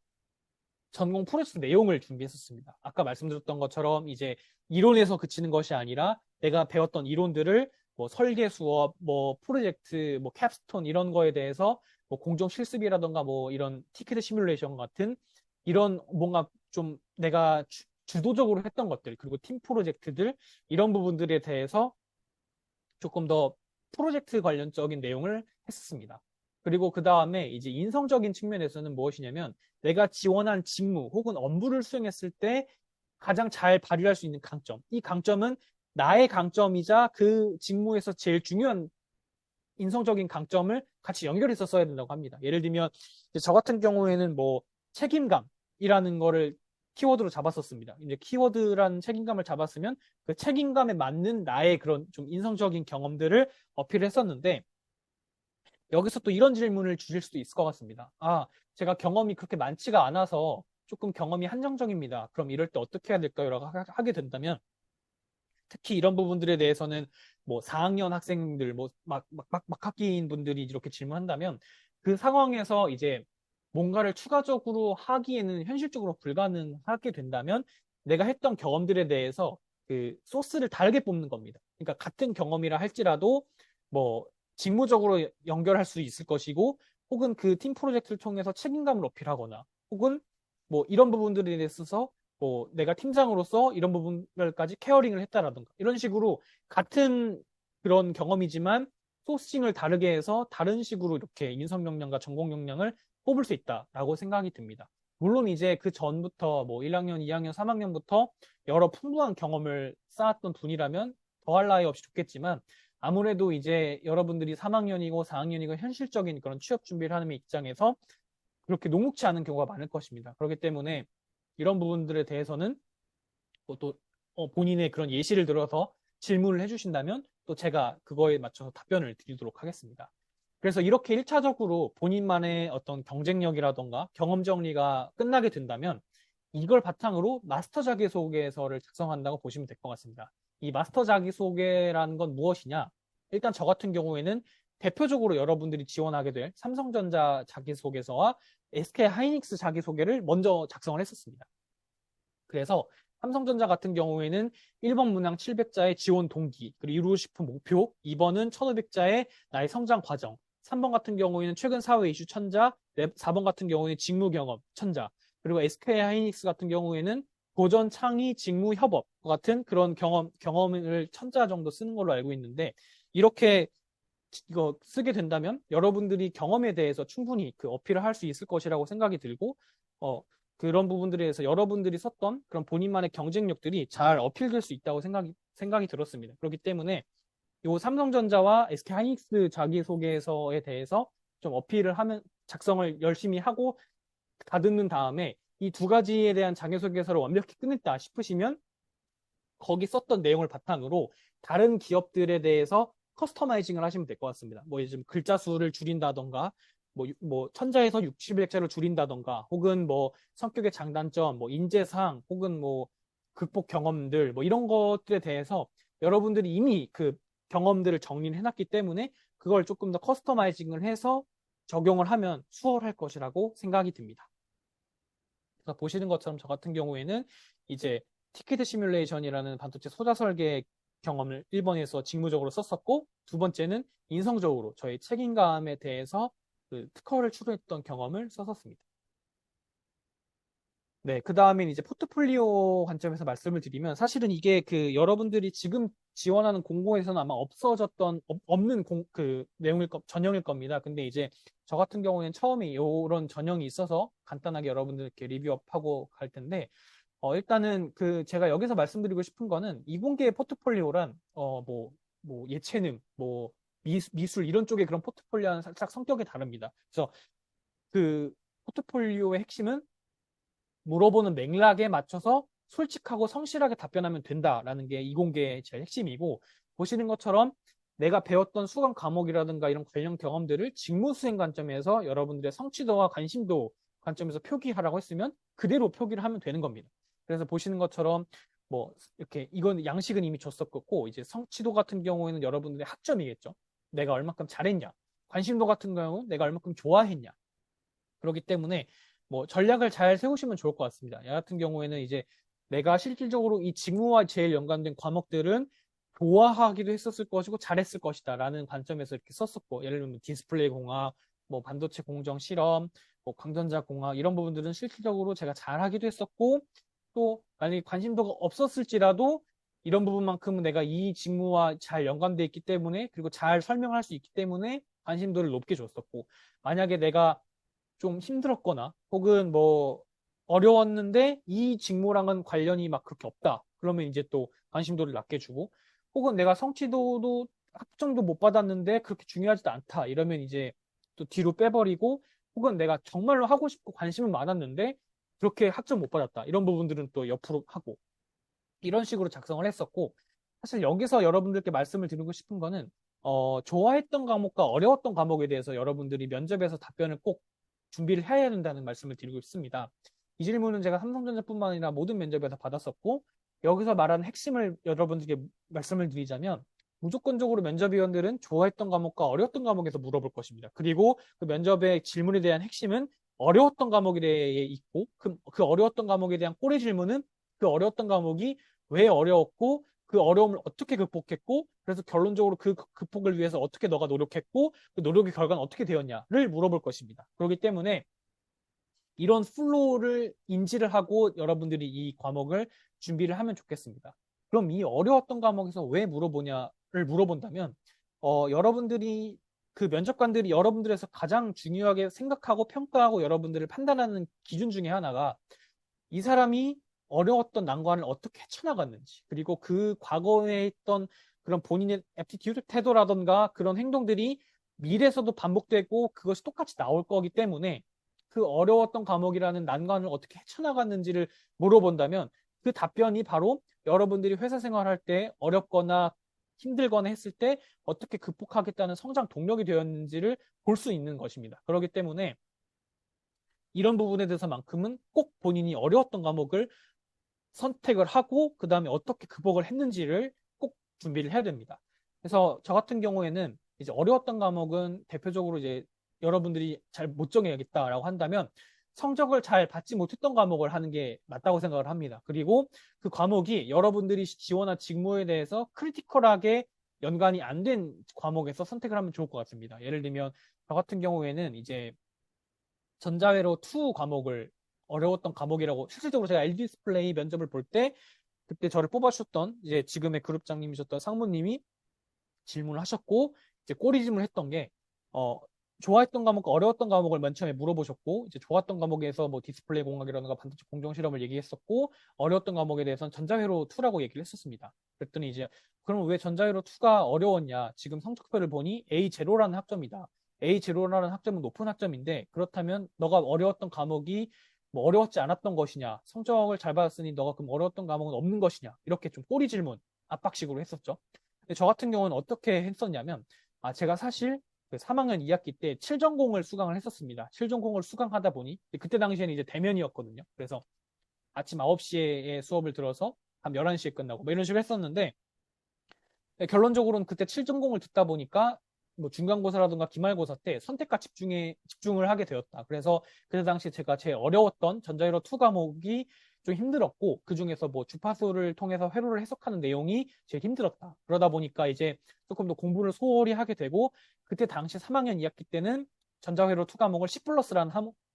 전공 프로젝트 내용을 준비했었습니다. 아까 말씀드렸던 것처럼 이제 이론에서 그치는 것이 아니라 내가 배웠던 이론들을 뭐 설계 수업, 뭐 프로젝트, 뭐 캡스톤 이런 거에 대해서 뭐 공정 실습이라던가 뭐 이런 티켓 시뮬레이션 같은 이런 뭔가 좀 내가 주도적으로 했던 것들 그리고 팀 프로젝트들 이런 부분들에 대해서 조금 더 프로젝트 관련적인 내용을 했습니다. 그리고 그 다음에 이제 인성적인 측면에서는 무엇이냐면 내가 지원한 직무 혹은 업무를 수행했을 때 가장 잘 발휘할 수 있는 강점. 이 강점은 나의 강점이자 그 직무에서 제일 중요한 인성적인 강점을 같이 연결해서 써야 된다고 합니다. 예를 들면 저 같은 경우에는 뭐 책임감이라는 거를 키워드로 잡았었습니다. 이제 키워드라는 책임감을 잡았으면 그 책임감에 맞는 나의 그런 좀 인성적인 경험들을 어필했었는데 여기서 또 이런 질문을 주실 수도 있을 것 같습니다. 제가 경험이 그렇게 많지가 않아서 조금 경험이 한정적입니다. 그럼 이럴 때 어떻게 해야 될까요? 라고 하게 된다면 특히 이런 부분들에 대해서는 뭐 4학년 학생들, 뭐 막 학기인 분들이 이렇게 질문한다면 그 상황에서 이제 뭔가를 추가적으로 하기에는 현실적으로 불가능하게 된다면 내가 했던 경험들에 대해서 그 소스를 다르게 뽑는 겁니다. 그러니까 같은 경험이라 할지라도 뭐 직무적으로 연결할 수 있을 것이고 혹은 그 팀 프로젝트를 통해서 책임감을 어필하거나 혹은 뭐 이런 부분들에 있어서 뭐 내가 팀장으로서 이런 부분들까지 케어링을 했다라든가 이런 식으로 같은 그런 경험이지만 소싱을 다르게 해서 다른 식으로 이렇게 인성 역량과 전공 역량을 뽑을 수 있다라고 생각이 듭니다. 물론 이제 그 전부터 뭐 1학년, 2학년, 3학년부터 여러 풍부한 경험을 쌓았던 분이라면 더할 나위 없이 좋겠지만 아무래도 이제 여러분들이 3학년이고 4학년이고 현실적인 그런 취업 준비를 하는 입장에서 그렇게 녹록치 않은 경우가 많을 것입니다. 그렇기 때문에 이런 부분들에 대해서는 또 본인의 그런 예시를 들어서 질문을 해주신다면 또 제가 그거에 맞춰서 답변을 드리도록 하겠습니다. 그래서 이렇게 1차적으로 본인만의 어떤 경쟁력이라던가 경험 정리가 끝나게 된다면 이걸 바탕으로 마스터 자기소개서를 작성한다고 보시면 될 것 같습니다. 이 마스터 자기소개라는 건 무엇이냐? 일단 저 같은 경우에는 대표적으로 여러분들이 지원하게 될 삼성전자 자기소개서와 SK 하이닉스 자기소개를 먼저 작성을 했었습니다. 그래서 삼성전자 같은 경우에는 1번 문항 700자의 지원 동기, 그리고 이루고 싶은 목표, 2번은 1500자의 나의 성장 과정, 3번 같은 경우에는 최근 사회 이슈 천자, 4번 같은 경우에는 직무 경험 천자, 그리고 SK 하이닉스 같은 경우에는 도전 창의 직무 협업 같은 그런 경험을 천자 정도 쓰는 걸로 알고 있는데 이렇게 이거 쓰게 된다면 여러분들이 경험에 대해서 충분히 그 어필을 할 수 있을 것이라고 생각이 들고 어, 그런 부분들에 대해서 여러분들이 썼던 그런 본인만의 경쟁력들이 잘 어필될 수 있다고 생각이 들었습니다. 그렇기 때문에 이 삼성전자와 SK하이닉스 자기소개서에 대해서 좀 어필을 하면 작성을 열심히 하고 다듬는 다음에 이 두 가지에 대한 자기소개서를 완벽히 끝냈다 싶으시면 거기 썼던 내용을 바탕으로 다른 기업들에 대해서 커스터마이징을 하시면 될 것 같습니다. 뭐 요즘 글자 수를 줄인다던가, 뭐 천자에서 60일자로 줄인다던가, 혹은 뭐 성격의 장단점, 뭐 인재상, 혹은 뭐 극복 경험들, 뭐 이런 것들에 대해서 여러분들이 이미 그 경험들을 정리를 해놨기 때문에 그걸 조금 더 커스터마이징을 해서 적용을 하면 수월할 것이라고 생각이 듭니다. 그래서 보시는 것처럼 저 같은 경우에는 이제 티켓 시뮬레이션이라는 반도체 소자 설계 경험을 1번에서 직무적으로 썼었고 두 번째는 인성적으로 저희 책임감에 대해서 그 특허를 추구했던 경험을 썼었습니다. 네, 그 다음에 이제 포트폴리오 관점에서 말씀을 드리면 사실은 이게 그 여러분들이 지금 지원하는 공고에서는 아마 없는 그 전형일 겁니다. 근데 이제 저 같은 경우에는 처음에 이런 전형이 있어서 간단하게 여러분들께 리뷰업하고 갈 텐데 일단은 그 제가 여기서 말씀드리고 싶은 거는 이공계 포트폴리오란 뭐 예체능, 뭐 미술 이런 쪽의 그런 포트폴리오와는 살짝 성격이 다릅니다. 그래서 그 포트폴리오의 핵심은 물어보는 맥락에 맞춰서 솔직하고 성실하게 답변하면 된다라는 게 이공계의 제일 핵심이고 보시는 것처럼 내가 배웠던 수강 과목이라든가 이런 관련 경험들을 직무 수행 관점에서 여러분들의 성취도와 관심도 관점에서 표기하라고 했으면 그대로 표기를 하면 되는 겁니다. 그래서 보시는 것처럼 뭐 이렇게 이건 양식은 이미 줬었고 이제 성취도 같은 경우에는 여러분들의 학점이겠죠. 내가 얼마큼 잘했냐. 관심도 같은 경우는 내가 얼마큼 좋아했냐. 그렇기 때문에 뭐 전략을 잘 세우시면 좋을 것 같습니다. 야 같은 경우에는 이제 내가 실질적으로 이 직무와 제일 연관된 과목들은 좋아하기도 했었을 것이고 잘했을 것이다 라는 관점에서 이렇게 썼었고 예를 들면 디스플레이 공학, 뭐 반도체 공정 실험, 뭐 광전자 공학 이런 부분들은 실질적으로 제가 잘하기도 했었고 또 만약에 관심도가 없었을지라도 이런 부분만큼은 내가 이 직무와 잘 연관돼 있기 때문에 그리고 잘 설명할 수 있기 때문에 관심도를 높게 줬었고 만약에 내가 좀 힘들었거나 혹은 뭐 어려웠는데 이 직무랑은 관련이 막 그렇게 없다. 그러면 이제 또 관심도를 낮게 주고 혹은 내가 성취도도 학점도 못 받았는데 그렇게 중요하지도 않다. 이러면 이제 또 뒤로 빼버리고 혹은 내가 정말로 하고 싶고 관심은 많았는데 그렇게 학점 못 받았다. 이런 부분들은 또 옆으로 하고 이런 식으로 작성을 했었고 사실 여기서 여러분들께 말씀을 드리고 싶은 거는 좋아했던 과목과 어려웠던 과목에 대해서 여러분들이 면접에서 답변을 꼭 준비를 해야 된다는 말씀을 드리고 있습니다. 이 질문은 제가 삼성전자뿐만 아니라 모든 면접에서 받았었고 여기서 말하는 핵심을 여러분들께 말씀을 드리자면 무조건적으로 면접위원들은 좋아했던 과목과 어려웠던 과목에서 물어볼 것입니다. 그리고 그 면접의 질문에 대한 핵심은 어려웠던 과목에 대해 있고 그 어려웠던 과목에 대한 꼬리 질문은 그 어려웠던 과목이 왜 어려웠고 그 어려움을 어떻게 극복했고 그래서 결론적으로 그 극복을 위해서 어떻게 너가 노력했고 그 노력의 결과는 어떻게 되었냐를 물어볼 것입니다. 그렇기 때문에 이런 플로우를 인지를 하고 여러분들이 이 과목을 준비를 하면 좋겠습니다. 그럼 이 어려웠던 과목에서 왜 물어보냐를 물어본다면 여러분들이 그 면접관들이 여러분들에서 가장 중요하게 생각하고 평가하고 여러분들을 판단하는 기준 중에 하나가 이 사람이 어려웠던 난관을 어떻게 헤쳐나갔는지 그리고 그 과거에 있던 그런 본인의 애티튜드 태도라던가 그런 행동들이 미래에서도 반복되고 그것이 똑같이 나올 거기 때문에 그 어려웠던 과목이라는 난관을 어떻게 헤쳐나갔는지를 물어본다면 그 답변이 바로 여러분들이 회사 생활할 때 어렵거나 힘들거나 했을 때 어떻게 극복하겠다는 성장 동력이 되었는지를 볼 수 있는 것입니다. 그렇기 때문에 이런 부분에 대해서만큼은 꼭 본인이 어려웠던 과목을 선택을 하고 그 다음에 어떻게 극복을 했는지를 꼭 준비를 해야 됩니다. 그래서 저 같은 경우에는 이제 어려웠던 과목은 대표적으로 이제 여러분들이 잘 못 정해야겠다라고 한다면 성적을 잘 받지 못했던 과목을 하는 게 맞다고 생각을 합니다. 그리고 그 과목이 여러분들이 지원한 직무에 대해서 크리티컬하게 연관이 안 된 과목에서 선택을 하면 좋을 것 같습니다. 예를 들면 저 같은 경우에는 이제 전자회로 2 과목을 어려웠던 과목이라고 실질적으로 제가 LG 디스플레이 면접을 볼 때 그때 저를 뽑아주셨던 이제 지금의 그룹장님이셨던 상무님이 질문을 하셨고 이제 꼬리 질문을 했던 게 좋아했던 과목과 어려웠던 과목을 맨 처음에 물어보셨고 이제 좋았던 과목에서 뭐 디스플레이 공학이라든가 반도체 공정 실험을 얘기했었고 어려웠던 과목에 대해서는 전자회로 2라고 얘기를 했었습니다. 그랬더니 이제 그럼 왜 전자회로 2가 어려웠냐? 지금 성적표를 보니 A0라는 학점이다. A0라는 학점은 높은 학점인데 그렇다면 너가 어려웠던 과목이 뭐 어려웠지 않았던 것이냐? 성적을 잘 받았으니 너가 그럼 어려웠던 과목은 없는 것이냐? 이렇게 좀 꼬리 질문 압박식으로 했었죠. 근데 저 같은 경우는 어떻게 했었냐면 제가 사실 그 3학년 2학기 때 7전공을 수강을 했었습니다. 7전공을 수강하다 보니 그때 당시에는 이제 대면이었거든요. 그래서 아침 9시에 수업을 들어서 밤 11시에 끝나고 뭐 이런 식으로 했었는데 결론적으로는 그때 7전공을 듣다 보니까 뭐 중간고사라든가 기말고사 때 선택과 집중을 하게 되었다. 그래서 그때 당시 제가 제일 어려웠던 전자회로 2 과목이 좀 힘들었고 그 중에서 뭐 주파수를 통해서 회로를 해석하는 내용이 제일 힘들었다. 그러다 보니까 이제 조금 더 공부를 소홀히 하게 되고 그때 당시 3학년 2학기 때는 전자회로 2 과목을 C 플러스라는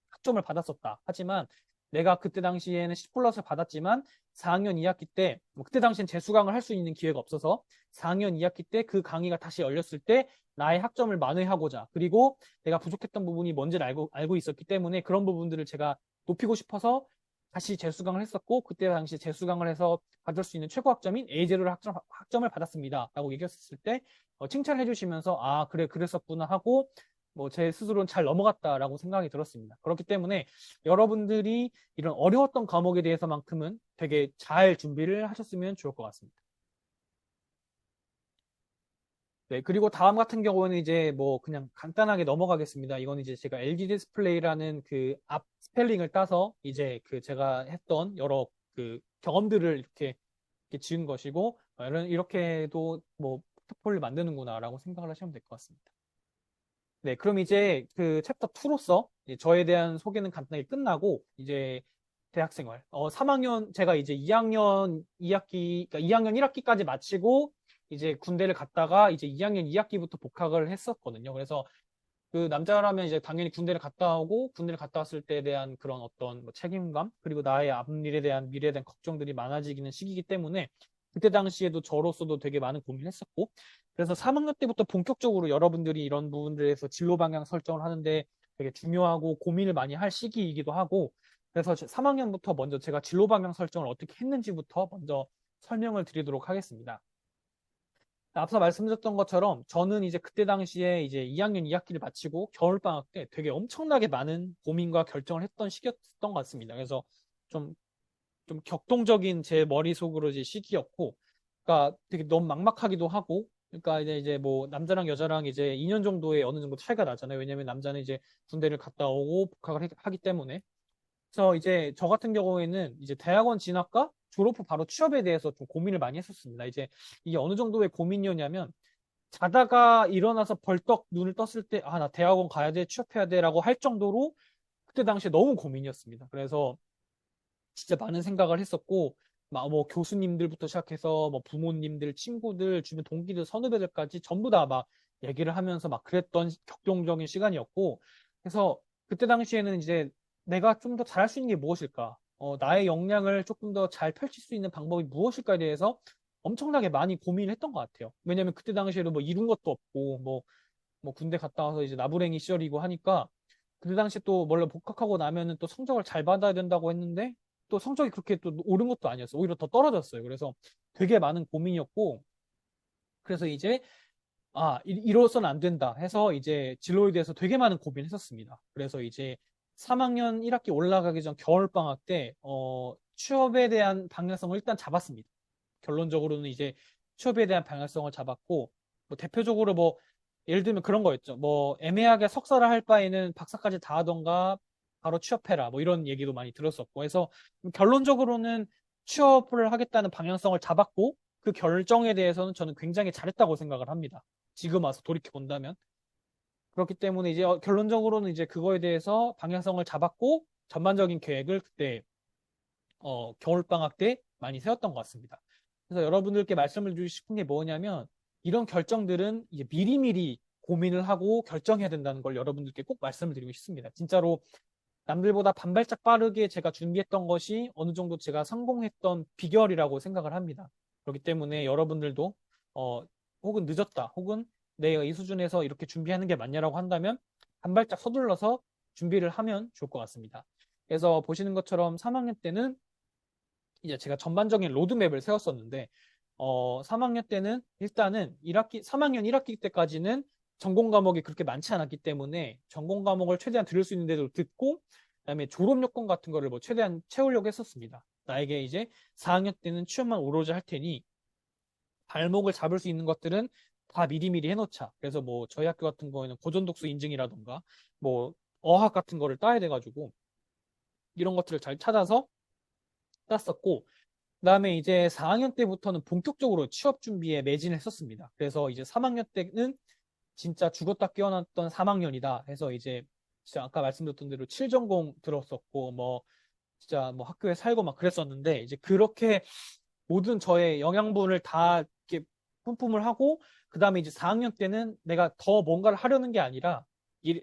학점을 받았었다. 하지만 내가 그때 당시에는 C 플러스를 받았지만 4학년 2학기 때, 뭐 그때 당시엔 재수강을 할 수 있는 기회가 없어서 4학년 2학기 때 그 강의가 다시 열렸을 때 나의 학점을 만회하고자 그리고 내가 부족했던 부분이 뭔지를 알고 있었기 때문에 그런 부분들을 제가 높이고 싶어서 다시 재수강을 했었고 그때 당시 재수강을 해서 받을 수 있는 최고 학점인 A0를 학점을 받았습니다. 라고 얘기했을 때 칭찬해 주시면서 그래 그랬었구나 하고 뭐 제 스스로는 잘 넘어갔다라고 생각이 들었습니다. 그렇기 때문에 여러분들이 이런 어려웠던 과목에 대해서만큼은 되게 잘 준비를 하셨으면 좋을 것 같습니다. 네, 그리고 다음 같은 경우는 이제 뭐 그냥 간단하게 넘어가겠습니다. 이건 이제 제가 LG 디스플레이라는 그 앞 스펠링을 따서 이제 그 제가 했던 여러 그 경험들을 이렇게 지은 것이고, 이렇게도 뭐 포트폴리오 만드는구나라고 생각을 하시면 될 것 같습니다. 네, 그럼 이제 그 챕터 2로서 저에 대한 소개는 간단하게 끝나고 이제 대학생활. 3학년 제가 이제 2학년 2학기 그러니까 2학년 1학기까지 마치고 이제 군대를 갔다가 이제 2학년 2학기부터 복학을 했었거든요. 그래서 그 남자라면 이제 당연히 군대를 갔다 오고 군대를 갔다 왔을 때에 대한 그런 어떤 뭐 책임감 그리고 나의 미래에 대한 걱정들이 많아지기는 시기이기 때문에 그때 당시에도 저로서도 되게 많은 고민을 했었고 그래서 3학년 때부터 본격적으로 여러분들이 이런 부분들에서 진로 방향 설정을 하는데 되게 중요하고 고민을 많이 할 시기이기도 하고 그래서 3학년부터 먼저 제가 진로 방향 설정을 어떻게 했는지부터 먼저 설명을 드리도록 하겠습니다. 앞서 말씀드렸던 것처럼 저는 이제 그때 당시에 이제 2학년 2학기를 마치고 겨울방학 때 되게 엄청나게 많은 고민과 결정을 했던 시기였던 것 같습니다. 그래서 좀, 좀 격동적인 제 머릿속으로 이제 시기였고, 그러니까 되게 너무 막막하기도 하고, 그러니까 이제 뭐 남자랑 여자랑 이제 2년 정도의 어느 정도 차이가 나잖아요. 왜냐면 남자는 이제 군대를 갔다 오고 복학을 하기 때문에. 그래서 이제 저 같은 경우에는 이제 대학원 진학과 졸업 후 바로 취업에 대해서 좀 고민을 많이 했었습니다. 이제 이게 어느 정도의 고민이었냐면 자다가 일어나서 벌떡 눈을 떴을 때, 나 대학원 가야 돼, 취업해야 돼 라고 할 정도로 그때 당시에 너무 고민이었습니다. 그래서 진짜 많은 생각을 했었고, 막 뭐 교수님들부터 시작해서 뭐 부모님들, 친구들, 주변 동기들, 선후배들까지 전부 다 막 얘기를 하면서 막 그랬던 격동적인 시간이었고, 그래서 그때 당시에는 이제 내가 좀 더 잘할 수 있는 게 무엇일까? 나의 역량을 조금 더 잘 펼칠 수 있는 방법이 무엇일까에 대해서 엄청나게 많이 고민을 했던 것 같아요. 왜냐면 그때 당시에도 뭐 이룬 것도 없고, 뭐 군대 갔다 와서 이제 나부랭이 시절이고 하니까 그때 당시에 또 원래 복학하고 나면은 또 성적을 잘 받아야 된다고 했는데 또 성적이 그렇게 또 오른 것도 아니었어요. 오히려 더 떨어졌어요. 그래서 되게 많은 고민이었고 그래서 이제 이로서는 안 된다 해서 이제 진로에 대해서 되게 많은 고민을 했었습니다. 그래서 이제 3학년 1학기 올라가기 전 겨울방학 때 취업에 대한 방향성을 일단 잡았습니다. 결론적으로는 이제 취업에 대한 방향성을 잡았고 뭐 대표적으로 뭐 예를 들면 그런 거였죠. 뭐 애매하게 석사를 할 바에는 박사까지 다 하던가 바로 취업해라. 뭐 이런 얘기도 많이 들었었고 해서 결론적으로는 취업을 하겠다는 방향성을 잡았고 그 결정에 대해서는 저는 굉장히 잘했다고 생각을 합니다. 지금 와서 돌이켜 본다면. 그렇기 때문에 이제 결론적으로는 이제 그거에 대해서 방향성을 잡았고 전반적인 계획을 그때 겨울방학 때 많이 세웠던 것 같습니다. 그래서 여러분들께 말씀을 드리고 싶은 게 뭐냐면 이런 결정들은 이제 미리미리 고민을 하고 결정해야 된다는 걸 여러분들께 꼭 말씀을 드리고 싶습니다. 진짜로 남들보다 반발짝 빠르게 제가 준비했던 것이 어느 정도 제가 성공했던 비결이라고 생각을 합니다. 그렇기 때문에 여러분들도 어, 혹은 늦었다, 혹은 내가 이 수준에서 이렇게 준비하는 게 맞냐라고 한다면 반발짝 서둘러서 준비를 하면 좋을 것 같습니다. 그래서 보시는 것처럼 3학년 때는 이제 제가 전반적인 로드맵을 세웠었는데 3학년 때는 일단은 3학년 1학기 때까지는 전공 과목이 그렇게 많지 않았기 때문에 전공 과목을 최대한 들을 수 있는 데도 듣고 그다음에 졸업 요건 같은 거를 뭐 최대한 채우려고 했었습니다. 나에게 이제 4학년 때는 취업만 오로지 할 테니 발목을 잡을 수 있는 것들은 다 미리미리 해놓자. 그래서 뭐 저희 학교 같은 거에는 고전독서 인증이라던가 뭐 어학 같은 거를 따야 돼가지고 이런 것들을 잘 찾아서 땄었고 그다음에 이제 4학년 때부터는 본격적으로 취업 준비에 매진을 했었습니다. 그래서 이제 3학년 때는 진짜 죽었다 깨어났던 3학년이다 해서 이제 진짜 아까 말씀드렸던 대로 7전공 들었었고 뭐 진짜 뭐 학교에 살고 막 그랬었는데 이제 그렇게 모든 저의 영양분을 다 이렇게 뿜뿜을 하고 그다음에 이제 4학년 때는 내가 더 뭔가를 하려는 게 아니라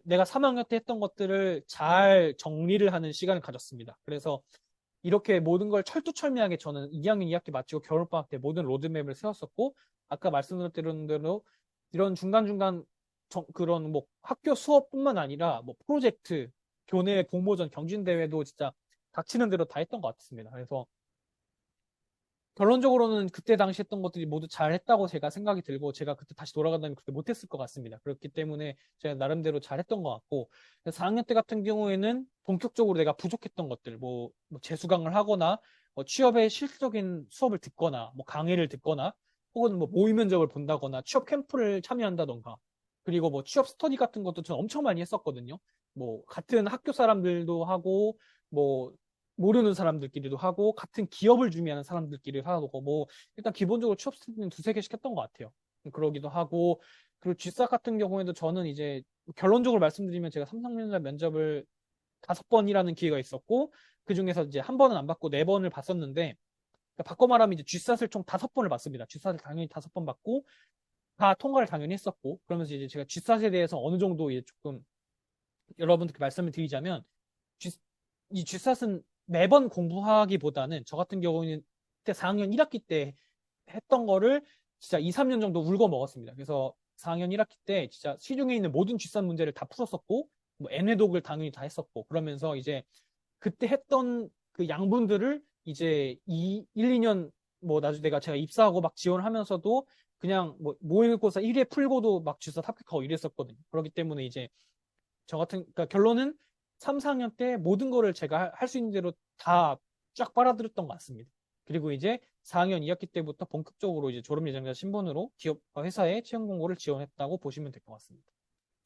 내가 3학년 때 했던 것들을 잘 정리를 하는 시간을 가졌습니다. 그래서 이렇게 모든 걸 철두철미하게 저는 2학년 2학기 마치고 겨울방학 때 모든 로드맵을 세웠었고 아까 말씀드렸던 대로 이런 중간중간 그런 뭐 학교 수업뿐만 아니라 뭐 프로젝트, 교내 공모전, 경진대회도 진짜 닥치는 대로 다 했던 것 같습니다. 그래서 결론적으로는 그때 당시 했던 것들이 모두 잘했다고 제가 생각이 들고 제가 그때 다시 돌아간다면 그렇게 못했을 것 같습니다. 그렇기 때문에 제가 나름대로 잘했던 것 같고 4학년 때 같은 경우에는 본격적으로 내가 부족했던 것들 뭐 재수강을 하거나 뭐 취업의 실질적인 수업을 듣거나 뭐 강의를 듣거나 혹은 뭐 모의 면접을 본다거나 취업 캠프를 참여한다던가 그리고 뭐 취업 스터디 같은 것도 저는 엄청 많이 했었거든요. 뭐 같은 학교 사람들도 하고 뭐 모르는 사람들끼리도 하고 같은 기업을 준비하는 사람들끼리 하고 뭐 일단 기본적으로 취업 스터디는 두세 개씩 했던 것 같아요. 그러기도 하고 그리고 GSAT 같은 경우에도 저는 이제 결론적으로 말씀드리면 제가 3, 4년자 면접을 5번이라는 기회가 있었고 그 중에서 이제 한 번은 안 받고 4번을 봤었는데 그러니까 바꿔 말하면 이제 GSAT을 총 5번을 봤습니다. GSAT을 당연히 5번 받고 다 통과를 당연히 했었고 그러면서 이제 제가 GSAT에 대해서 어느 정도 이제 조금 여러분들께 말씀을 드리자면 G, 이 GSAT은 매번 공부하기보다는 저 같은 경우는 그때 4학년 1학기 때 했던 거를 진짜 2, 3년 정도 울고 먹었습니다. 그래서 4학년 1학기 때 진짜 시중에 있는 모든 GSAT 문제를 다 풀었었고 뭐 N회독을 당연히 다 했었고 그러면서 이제 그때 했던 그 양분들을 이제 1, 2년 뭐 나중에 제가 입사하고 막 지원을 하면서도 그냥 뭐 모의고사 1회 풀고도 막 GSAT 합격하고 이랬었거든요. 그렇기 때문에 이제 그러니까 결론은 3, 4학년 때 모든 거를 제가 할 수 있는 대로 다 쫙 빨아들였던 것 같습니다. 그리고 이제 4학년 2학기 때부터 본격적으로 이제 졸업 예정자 신분으로 기업과 회사에 채용 공고를 지원했다고 보시면 될 것 같습니다.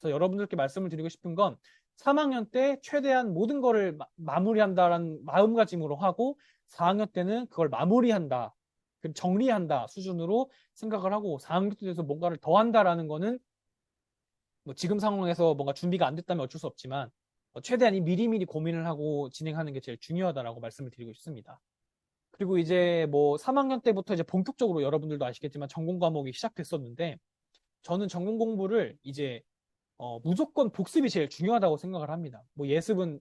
그래서 여러분들께 말씀을 드리고 싶은 건 3학년 때 최대한 모든 거를 마무리한다라는 마음가짐으로 하고 4학년 때는 그걸 마무리한다, 정리한다 수준으로 생각을 하고 4학년 때에서 뭔가를 더 한다라는 거는 뭐 지금 상황에서 뭔가 준비가 안 됐다면 어쩔 수 없지만 최대한 이 미리미리 고민을 하고 진행하는 게 제일 중요하다라고 말씀을 드리고 싶습니다. 그리고 이제 뭐 3학년 때부터 이제 본격적으로 여러분들도 아시겠지만 전공 과목이 시작됐었는데 저는 전공 공부를 이제 무조건 복습이 제일 중요하다고 생각을 합니다. 뭐 예습은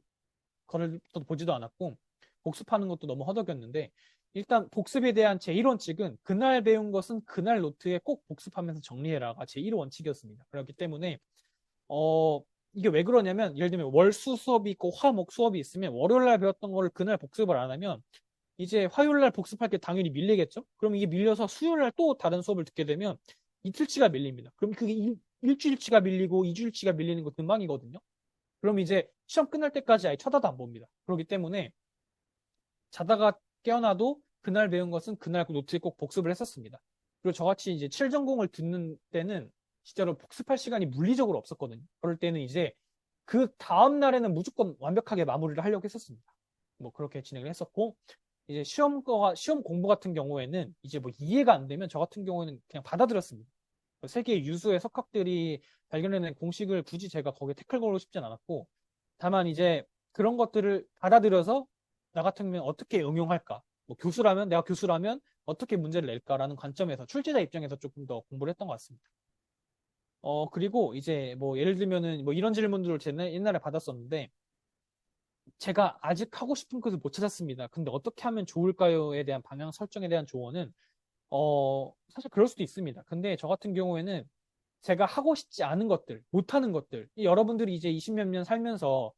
거를 보지도 않았고 복습하는 것도 너무 허덕였는데 일단 복습에 대한 제 1원칙은 그날 배운 것은 그날 노트에 꼭 복습하면서 정리해라가 제 1원칙이었습니다. 그렇기 때문에 어 이게 왜 그러냐면 예를 들면 월수 수업이 있고 화목 수업이 있으면 월요일 날 배웠던 거를 그날 복습을 안 하면 이제 화요일 날 복습할 게 당연히 밀리겠죠? 그럼 이게 밀려서 수요일 날 또 다른 수업을 듣게 되면 이틀치가 밀립니다. 그럼 그게 일주일치가 밀리고 이주일치가 밀리는 거 금방이거든요. 그럼 이제 시험 끝날 때까지 아예 쳐다도 안 봅니다. 그렇기 때문에 자다가 깨어나도 그날 배운 것은 그날 그 노트에 꼭 복습을 했었습니다. 그리고 저같이 이제 7전공을 듣는 때는 진짜로 복습할 시간이 물리적으로 없었거든요. 그럴 때는 이제 그 다음 날에는 무조건 완벽하게 마무리를 하려고 했었습니다. 뭐 그렇게 진행을 했었고 이제 시험 공부 같은 경우에는 이제 뭐 이해가 안 되면 저 같은 경우에는 그냥 받아들였습니다. 세계 유수의 석학들이 발견해낸 공식을 굳이 제가 거기에 태클 걸고 싶진 않았고 다만 이제 그런 것들을 받아들여서 나 같은 경우는 어떻게 응용할까? 뭐 교수라면 내가 교수라면 어떻게 문제를 낼까라는 관점에서 출제자 입장에서 조금 더 공부를 했던 것 같습니다. 그리고 이제 뭐 예를 들면은 뭐 이런 질문들을 제가 옛날에 받았었는데 제가 아직 하고 싶은 것을 못 찾았습니다. 근데 어떻게 하면 좋을까요에 대한 방향 설정에 대한 조언은 사실 그럴 수도 있습니다. 근데 저 같은 경우에는 제가 하고 싶지 않은 것들, 못하는 것들, 여러분들이 이제 20몇 년 살면서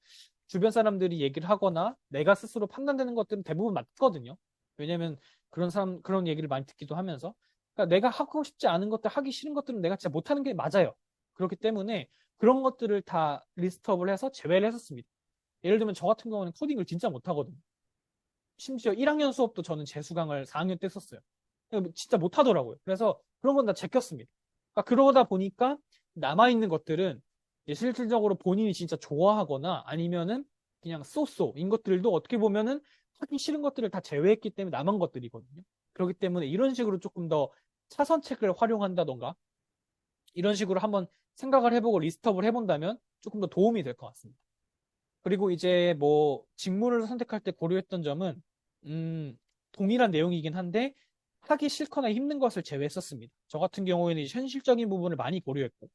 주변 사람들이 얘기를 하거나 내가 스스로 판단되는 것들은 대부분 맞거든요. 왜냐면 그런 얘기를 많이 듣기도 하면서. 그러니까 내가 하고 싶지 않은 것들, 하기 싫은 것들은 내가 진짜 못하는 게 맞아요. 그렇기 때문에 그런 것들을 다 리스트업을 해서 제외를 했었습니다. 예를 들면 저 같은 경우는 코딩을 진짜 못하거든요. 심지어 1학년 수업도 저는 재수강을 4학년 때 썼어요. 진짜 못하더라고요. 그래서 그런 건 다 제꼈습니다. 그러니까 그러다 보니까 남아있는 것들은 이제 실질적으로 본인이 진짜 좋아하거나 아니면은 그냥 쏘쏘인 것들도 어떻게 보면은 하기 싫은 것들을 다 제외했기 때문에 남은 것들이거든요. 그렇기 때문에 이런 식으로 조금 더 차선책을 활용한다던가 이런 식으로 한번 생각을 해보고 리스트업을 해본다면 조금 더 도움이 될 것 같습니다. 그리고 이제 뭐 직무를 선택할 때 고려했던 점은 동일한 내용이긴 한데 하기 싫거나 힘든 것을 제외했었습니다. 저 같은 경우에는 이제 현실적인 부분을 많이 고려했고,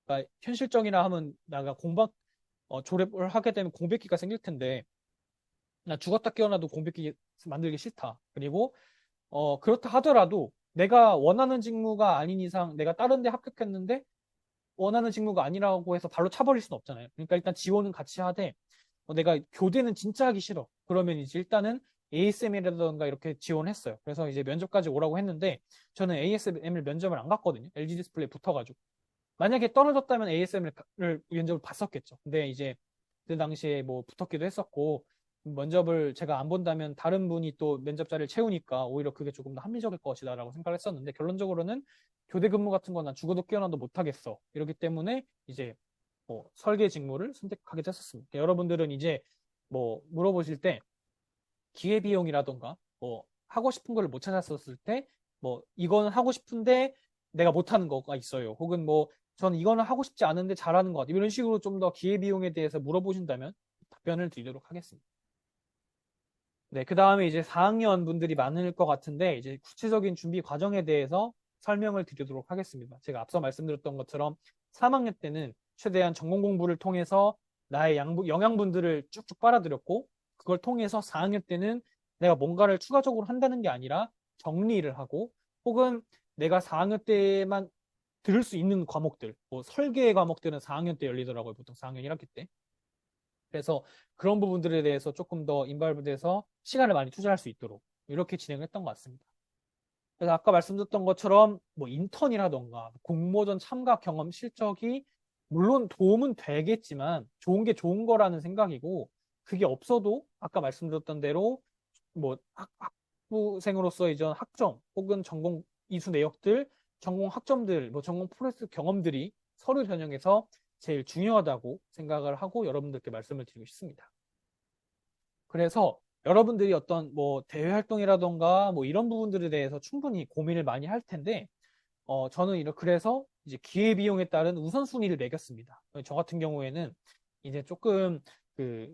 그러니까 현실적이라 하면 내가 졸업을 하게 되면 공백기가 생길 텐데 나 죽었다 깨어나도 공백기 만들기 싫다. 그리고 그렇다 하더라도 내가 원하는 직무가 아닌 이상 내가 다른 데 합격했는데 원하는 직무가 아니라고 해서 발로 차버릴 수는 없잖아요. 그러니까 일단 지원은 같이 하되 내가 교대는 진짜 하기 싫어. 그러면 이제 일단은 ASM이라던가 이렇게 지원했어요. 그래서 이제 면접까지 오라고 했는데 저는 ASM을 면접을 안 갔거든요. LG 디스플레이 붙어가지고. 만약에 떨어졌다면 ASM을 면접을 봤었겠죠. 근데 이제 그 당시에 뭐 붙었기도 했었고 면접을 제가 안 본다면 다른 분이 또 면접 자리를 채우니까 오히려 그게 조금 더 합리적일 것이다라고 생각을 했었는데 결론적으로는 교대 근무 같은 건 난 죽어도 깨어나도 못하겠어. 이렇기 때문에 이제 뭐 설계 직무를 선택하게 됐었습니다. 여러분들은 이제 뭐 물어보실 때 기회비용이라던가 뭐 하고 싶은 걸 못 찾았었을 때 뭐 이거는 하고 싶은데 내가 못하는 거가 있어요. 혹은 뭐 저는 이거는 하고 싶지 않은데 잘하는 것 같아요. 이런 식으로 좀 더 기회비용에 대해서 물어보신다면 답변을 드리도록 하겠습니다. 네, 그 다음에 이제 4학년 분들이 많을 것 같은데 이제 구체적인 준비 과정에 대해서 설명을 드리도록 하겠습니다. 제가 앞서 말씀드렸던 것처럼 3학년 때는 최대한 전공 공부를 통해서 나의 영양분들을 쭉쭉 빨아들였고 그걸 통해서 4학년 때는 내가 뭔가를 추가적으로 한다는 게 아니라 정리를 하고 혹은 내가 4학년 때만 들을 수 있는 과목들, 뭐 설계 과목들은 4학년 때 열리더라고요. 보통 4학년 1학기 때. 그래서 그런 부분들에 대해서 조금 더 인발브돼서 시간을 많이 투자할 수 있도록 이렇게 진행했던 것 같습니다. 그래서 아까 말씀드렸던 것처럼 뭐 인턴이라던가 공모전 참가 경험 실적이 물론 도움은 되겠지만 좋은 게 좋은 거라는 생각이고 그게 없어도 아까 말씀드렸던 대로 뭐 학부생으로서 이전 학점 혹은 전공 이수 내역들, 전공 학점들, 뭐 전공 프로세스 경험들이 서류 전형에서 제일 중요하다고 생각을 하고 여러분들께 말씀을 드리고 싶습니다. 그래서 여러분들이 어떤 뭐 대외 활동이라던가 뭐 이런 부분들에 대해서 충분히 고민을 많이 할 텐데 저는 그래서 이제 기회비용에 따른 우선순위를 매겼습니다. 저 같은 경우에는 이제 조금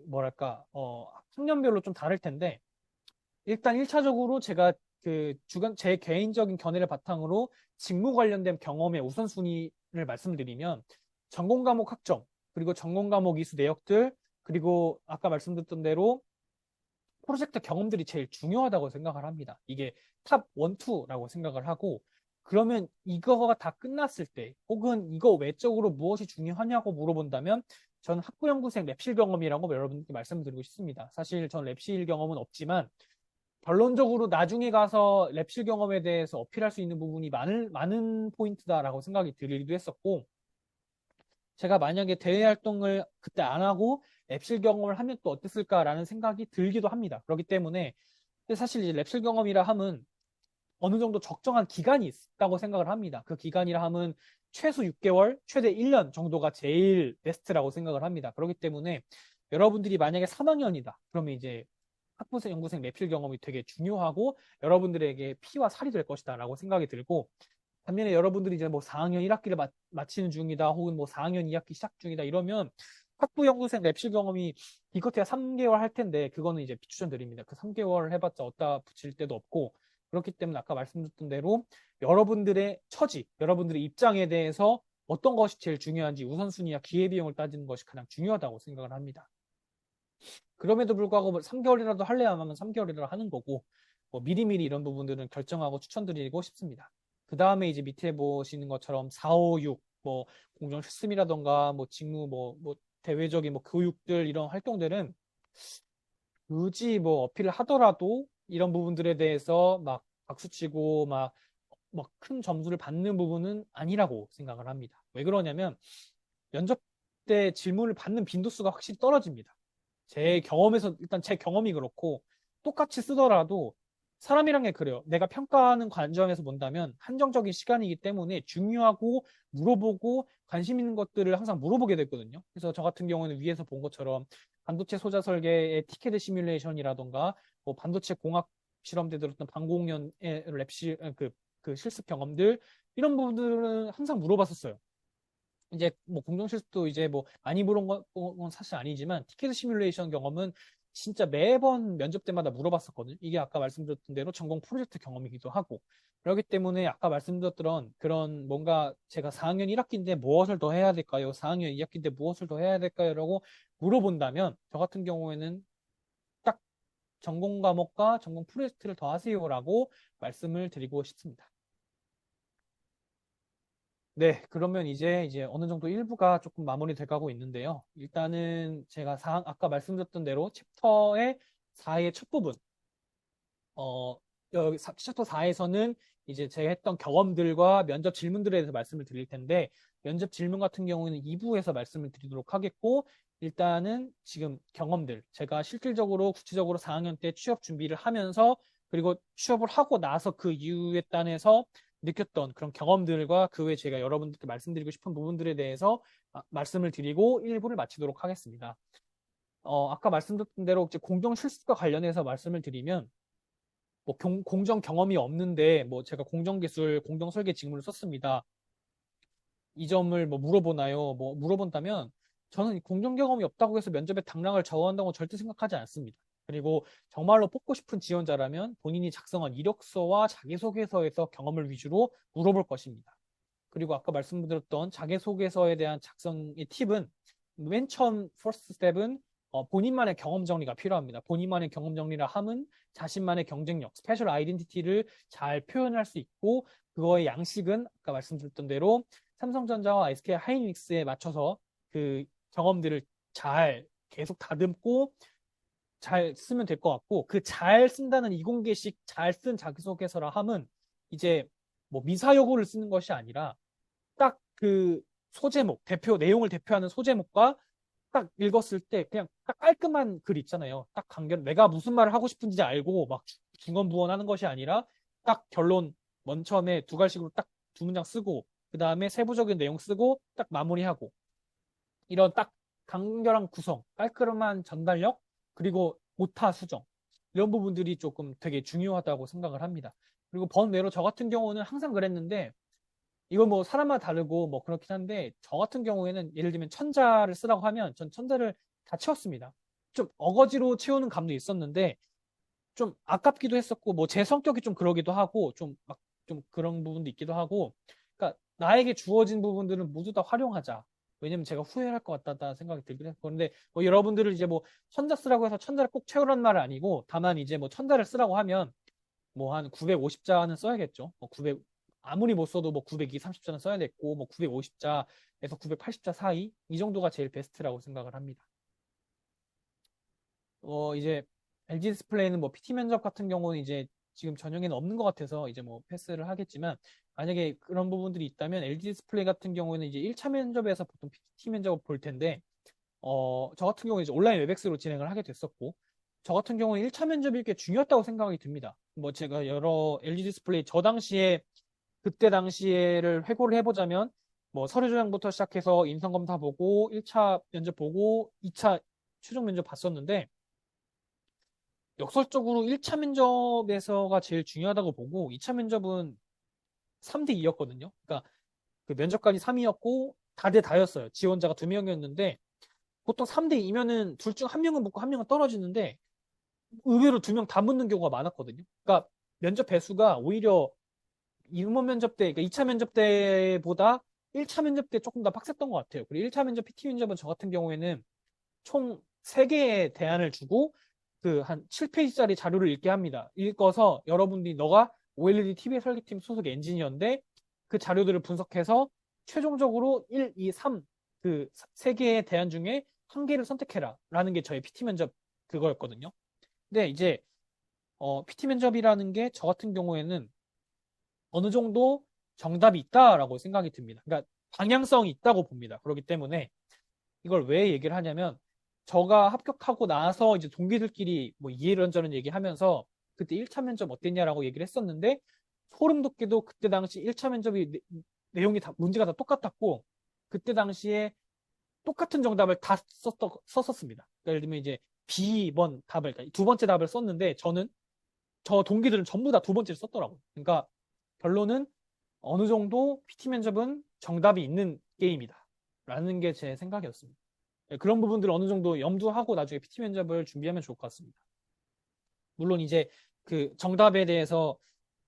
뭐랄까, 학년별로 좀 다를 텐데, 일단 1차적으로 제가 제 개인적인 견해를 바탕으로 직무 관련된 경험의 우선순위를 말씀드리면, 전공 과목 학점, 그리고 전공 과목 이수 내역들, 그리고 아까 말씀드렸던 대로 프로젝트 경험들이 제일 중요하다고 생각을 합니다. 이게 탑 1, 2라고 생각을 하고, 그러면 이거가 다 끝났을 때, 혹은 이거 외적으로 무엇이 중요하냐고 물어본다면, 저는 학부연구생 랩실 경험이라고 여러분께 말씀드리고 싶습니다. 사실 전 랩실 경험은 없지만, 결론적으로 나중에 가서 랩실 경험에 대해서 어필할 수 있는 부분이 많은 포인트다라고 생각이 들기도 했었고, 제가 만약에 대외 활동을 그때 안 하고 랩실 경험을 하면 또 어땠을까라는 생각이 들기도 합니다. 그렇기 때문에 근데 사실 이제 랩실 경험이라 함은 어느 정도 적정한 기간이 있다고 생각을 합니다. 그 기간이라 함은 최소 6개월, 최대 1년 정도가 제일 베스트라고 생각을 합니다. 그렇기 때문에 여러분들이 만약에 3학년이다. 그러면 이제 학부생, 연구생 랩실 경험이 되게 중요하고 여러분들에게 피와 살이 될 것이다라고 생각이 들고 반면에 여러분들이 이제 뭐 4학년 1학기를 마치는 중이다 혹은 뭐 4학년 2학기 시작 중이다 이러면 학부 연구생 랩실 경험이 기껏해야 3개월 할 텐데 그거는 이제 비추천드립니다. 그 3개월 해봤자 어디다 붙일 데도 없고 그렇기 때문에 아까 말씀드렸던 대로 여러분들의 처지, 여러분들의 입장에 대해서 어떤 것이 제일 중요한지 우선순위와 기회비용을 따지는 것이 가장 중요하다고 생각을 합니다. 그럼에도 불구하고 뭐 3개월이라도 할래 안 하면 3개월이라도 하는 거고 뭐 미리미리 이런 부분들은 결정하고 추천드리고 싶습니다. 그 다음에 이제 밑에 보시는 것처럼 4, 5, 6, 뭐 공정 실습이라던가 뭐 직무 뭐 대외적인 뭐 교육들 이런 활동들은 굳이 뭐 어필을 하더라도 이런 부분들에 대해서 막 박수치고 막 큰 점수를 받는 부분은 아니라고 생각을 합니다. 왜 그러냐면 면접 때 질문을 받는 빈도수가 확실히 떨어집니다. 제 경험에서 일단 제 경험이 그렇고 똑같이 쓰더라도 사람이란 게 그래요. 내가 평가하는 관점에서 본다면 한정적인 시간이기 때문에 중요하고 물어보고 관심 있는 것들을 항상 물어보게 됐거든요. 그래서 저 같은 경우는 위에서 본 것처럼 반도체 소자 설계의 티켓 시뮬레이션이라던가 뭐 반도체 공학 실험 때 들었던 방공연의 랩실 그 실습 경험들 이런 부분들은 항상 물어봤었어요. 이제 뭐 공정 실습도 이제 뭐 많이 물어본 건 사실 아니지만 티켓 시뮬레이션 경험은 진짜 매번 면접 때마다 물어봤었거든요. 이게 아까 말씀드렸던 대로 전공 프로젝트 경험이기도 하고 그렇기 때문에 아까 말씀드렸던 그런 뭔가 제가 4학년 1학기인데 무엇을 더 해야 될까요? 4학년 2학기인데 무엇을 더 해야 될까요? 라고 물어본다면 저 같은 경우에는 딱 전공 과목과 전공 프로젝트를 더 하세요라고 말씀을 드리고 싶습니다. 네, 그러면 이제 어느 정도 일부가 조금 마무리돼 가고 있는데요. 일단은 제가 아까 말씀드렸던 대로 챕터의 4의 첫 부분, 여기 챕터 4에서는 이제 제가 했던 경험들과 면접 질문들에 대해서 말씀을 드릴 텐데, 면접 질문 같은 경우는 2부에서 말씀을 드리도록 하겠고, 일단은 지금 경험들, 제가 실질적으로 구체적으로 4학년 때 취업 준비를 하면서, 그리고 취업을 하고 나서 그 이후에 단에서 느꼈던 그런 경험들과 그 외에 제가 여러분들께 말씀드리고 싶은 부분들에 대해서 말씀을 드리고 1부를 마치도록 하겠습니다. 아까 말씀드린 대로 이제 공정 실습과 관련해서 말씀을 드리면, 뭐 공정 경험이 없는데 뭐 제가 공정기술, 공정설계 직무를 썼습니다. 이 점을 뭐 물어보나요? 뭐 물어본다면 저는 공정 경험이 없다고 해서 면접에 당락을 저하한다고 절대 생각하지 않습니다. 그리고 정말로 뽑고 싶은 지원자라면 본인이 작성한 이력서와 자기소개서에서 경험을 위주로 물어볼 것입니다. 그리고 아까 말씀드렸던 자기소개서에 대한 작성의 팁은 맨 처음 퍼스트 스텝은 본인만의 경험 정리가 필요합니다. 본인만의 경험 정리라 함은 자신만의 경쟁력, 스페셜 아이덴티티를 잘 표현할 수 있고 그거의 양식은 아까 말씀드렸던 대로 삼성전자와 SK 하이닉스에 맞춰서 그 경험들을 잘 계속 다듬고 잘 쓰면 될 것 같고 그 잘 쓴다는 이공계식 잘 쓴 자기소개서라 함은 이제 뭐 미사여구를 쓰는 것이 아니라 딱 그 소제목, 내용을 대표하는 소제목과 딱 읽었을 때 그냥 딱 깔끔한 글 있잖아요. 딱 내가 무슨 말을 하고 싶은지 알고 막 중언부언하는 것이 아니라 딱 결론 먼 처음에 두 갈식으로 딱 두 문장 쓰고 그 다음에 세부적인 내용 쓰고 딱 마무리하고 이런 딱 간결한 구성, 깔끔한 전달력 그리고 오타 수정 이런 부분들이 조금 되게 중요하다고 생각을 합니다. 그리고 번외로 저 같은 경우는 항상 그랬는데 이건 뭐 사람마다 다르고 뭐 그렇긴 한데 저 같은 경우에는 예를 들면 천자를 쓰라고 하면 전 천자를 다 채웠습니다. 좀 어거지로 채우는 감도 있었는데 좀 아깝기도 했었고 뭐 제 성격이 좀 그러기도 하고 좀 막 좀 그런 부분도 있기도 하고 그러니까 나에게 주어진 부분들은 모두 다 활용하자. 왜냐면 제가 후회할 것 같다 생각이 들긴 했고 그런데 뭐 여러분들을 이제 뭐 천자 쓰라고 해서 천자를 꼭 채우라는 말은 아니고 다만 이제 뭐 천자를 쓰라고 하면 뭐 한 950자는 써야겠죠. 뭐 900, 아무리 못 써도 뭐 902, 30자는 써야 됐고, 뭐 950자에서 980자 사이? 이 정도가 제일 베스트라고 생각을 합니다. 이제 LG 디스플레이는 뭐 PT 면접 같은 경우는 이제 지금 전형에는 없는 것 같아서 이제 뭐 패스를 하겠지만, 만약에 그런 부분들이 있다면 LG 디스플레이 같은 경우에는 이제 1차 면접에서 보통 PT 면접을 볼 텐데, 저 같은 경우는 이제 온라인 웹엑스로 진행을 하게 됐었고, 저 같은 경우는 1차 면접이 꽤 중요했다고 생각이 듭니다. 뭐 제가 여러 LG 디스플레이 저 당시에 그때 당시에를 회고를 해보자면 뭐 서류 조항부터 시작해서 인성검사 보고 1차 면접 보고 2차 최종 면접 봤었는데 역설적으로 1차 면접에서가 제일 중요하다고 보고 2차 면접은 3대 2였거든요. 그러니까 그 면접관이 3이었고 다대 다였어요. 지원자가 2명이었는데 보통 3대 2면은 둘 중 한 명은 붙고 한 명은 떨어지는데 의외로 2명 다 붙는 경우가 많았거든요. 그러니까 면접 배수가 오히려 임원 면접 때, 그러니까 2차 면접 때보다 1차 면접 때 조금 더 빡셌던 것 같아요. 그리고 1차 면접 PT 면접은 저 같은 경우에는 총 3개의 대안을 주고 그 한 7페이지짜리 자료를 읽게 합니다. 읽어서 여러분들이 너가 OLED TV 설계팀 소속 엔지니어인데 그 자료들을 분석해서 최종적으로 1, 2, 3 그 3개의 대안 중에 한 개를 선택해라 라는 게 저의 PT 면접 그거였거든요. 근데 이제 PT 면접이라는 게 저 같은 경우에는 어느 정도 정답이 있다라고 생각이 듭니다. 그러니까 방향성이 있다고 봅니다. 그렇기 때문에 이걸 왜 얘기를 하냐면 저가 합격하고 나서 이제 동기들끼리 뭐 이런저런 얘기하면서 그때 1차 면접 어땠냐라고 얘기를 했었는데 소름 돋게도 그때 당시 1차 면접이 내용이 다 문제가 다 똑같았고 그때 당시에 똑같은 정답을 다 썼었습니다. 그러니까 예를 들면 이제 B번 답을 그러니까 두 번째 답을 썼는데 저는 저 동기들은 전부 다 두 번째를 썼더라고요. 그러니까 결론은 어느 정도 PT 면접은 정답이 있는 게임이다. 라는 게 제 생각이었습니다. 네, 그런 부분들을 어느 정도 염두하고 나중에 PT 면접을 준비하면 좋을 것 같습니다. 물론 이제 그 정답에 대해서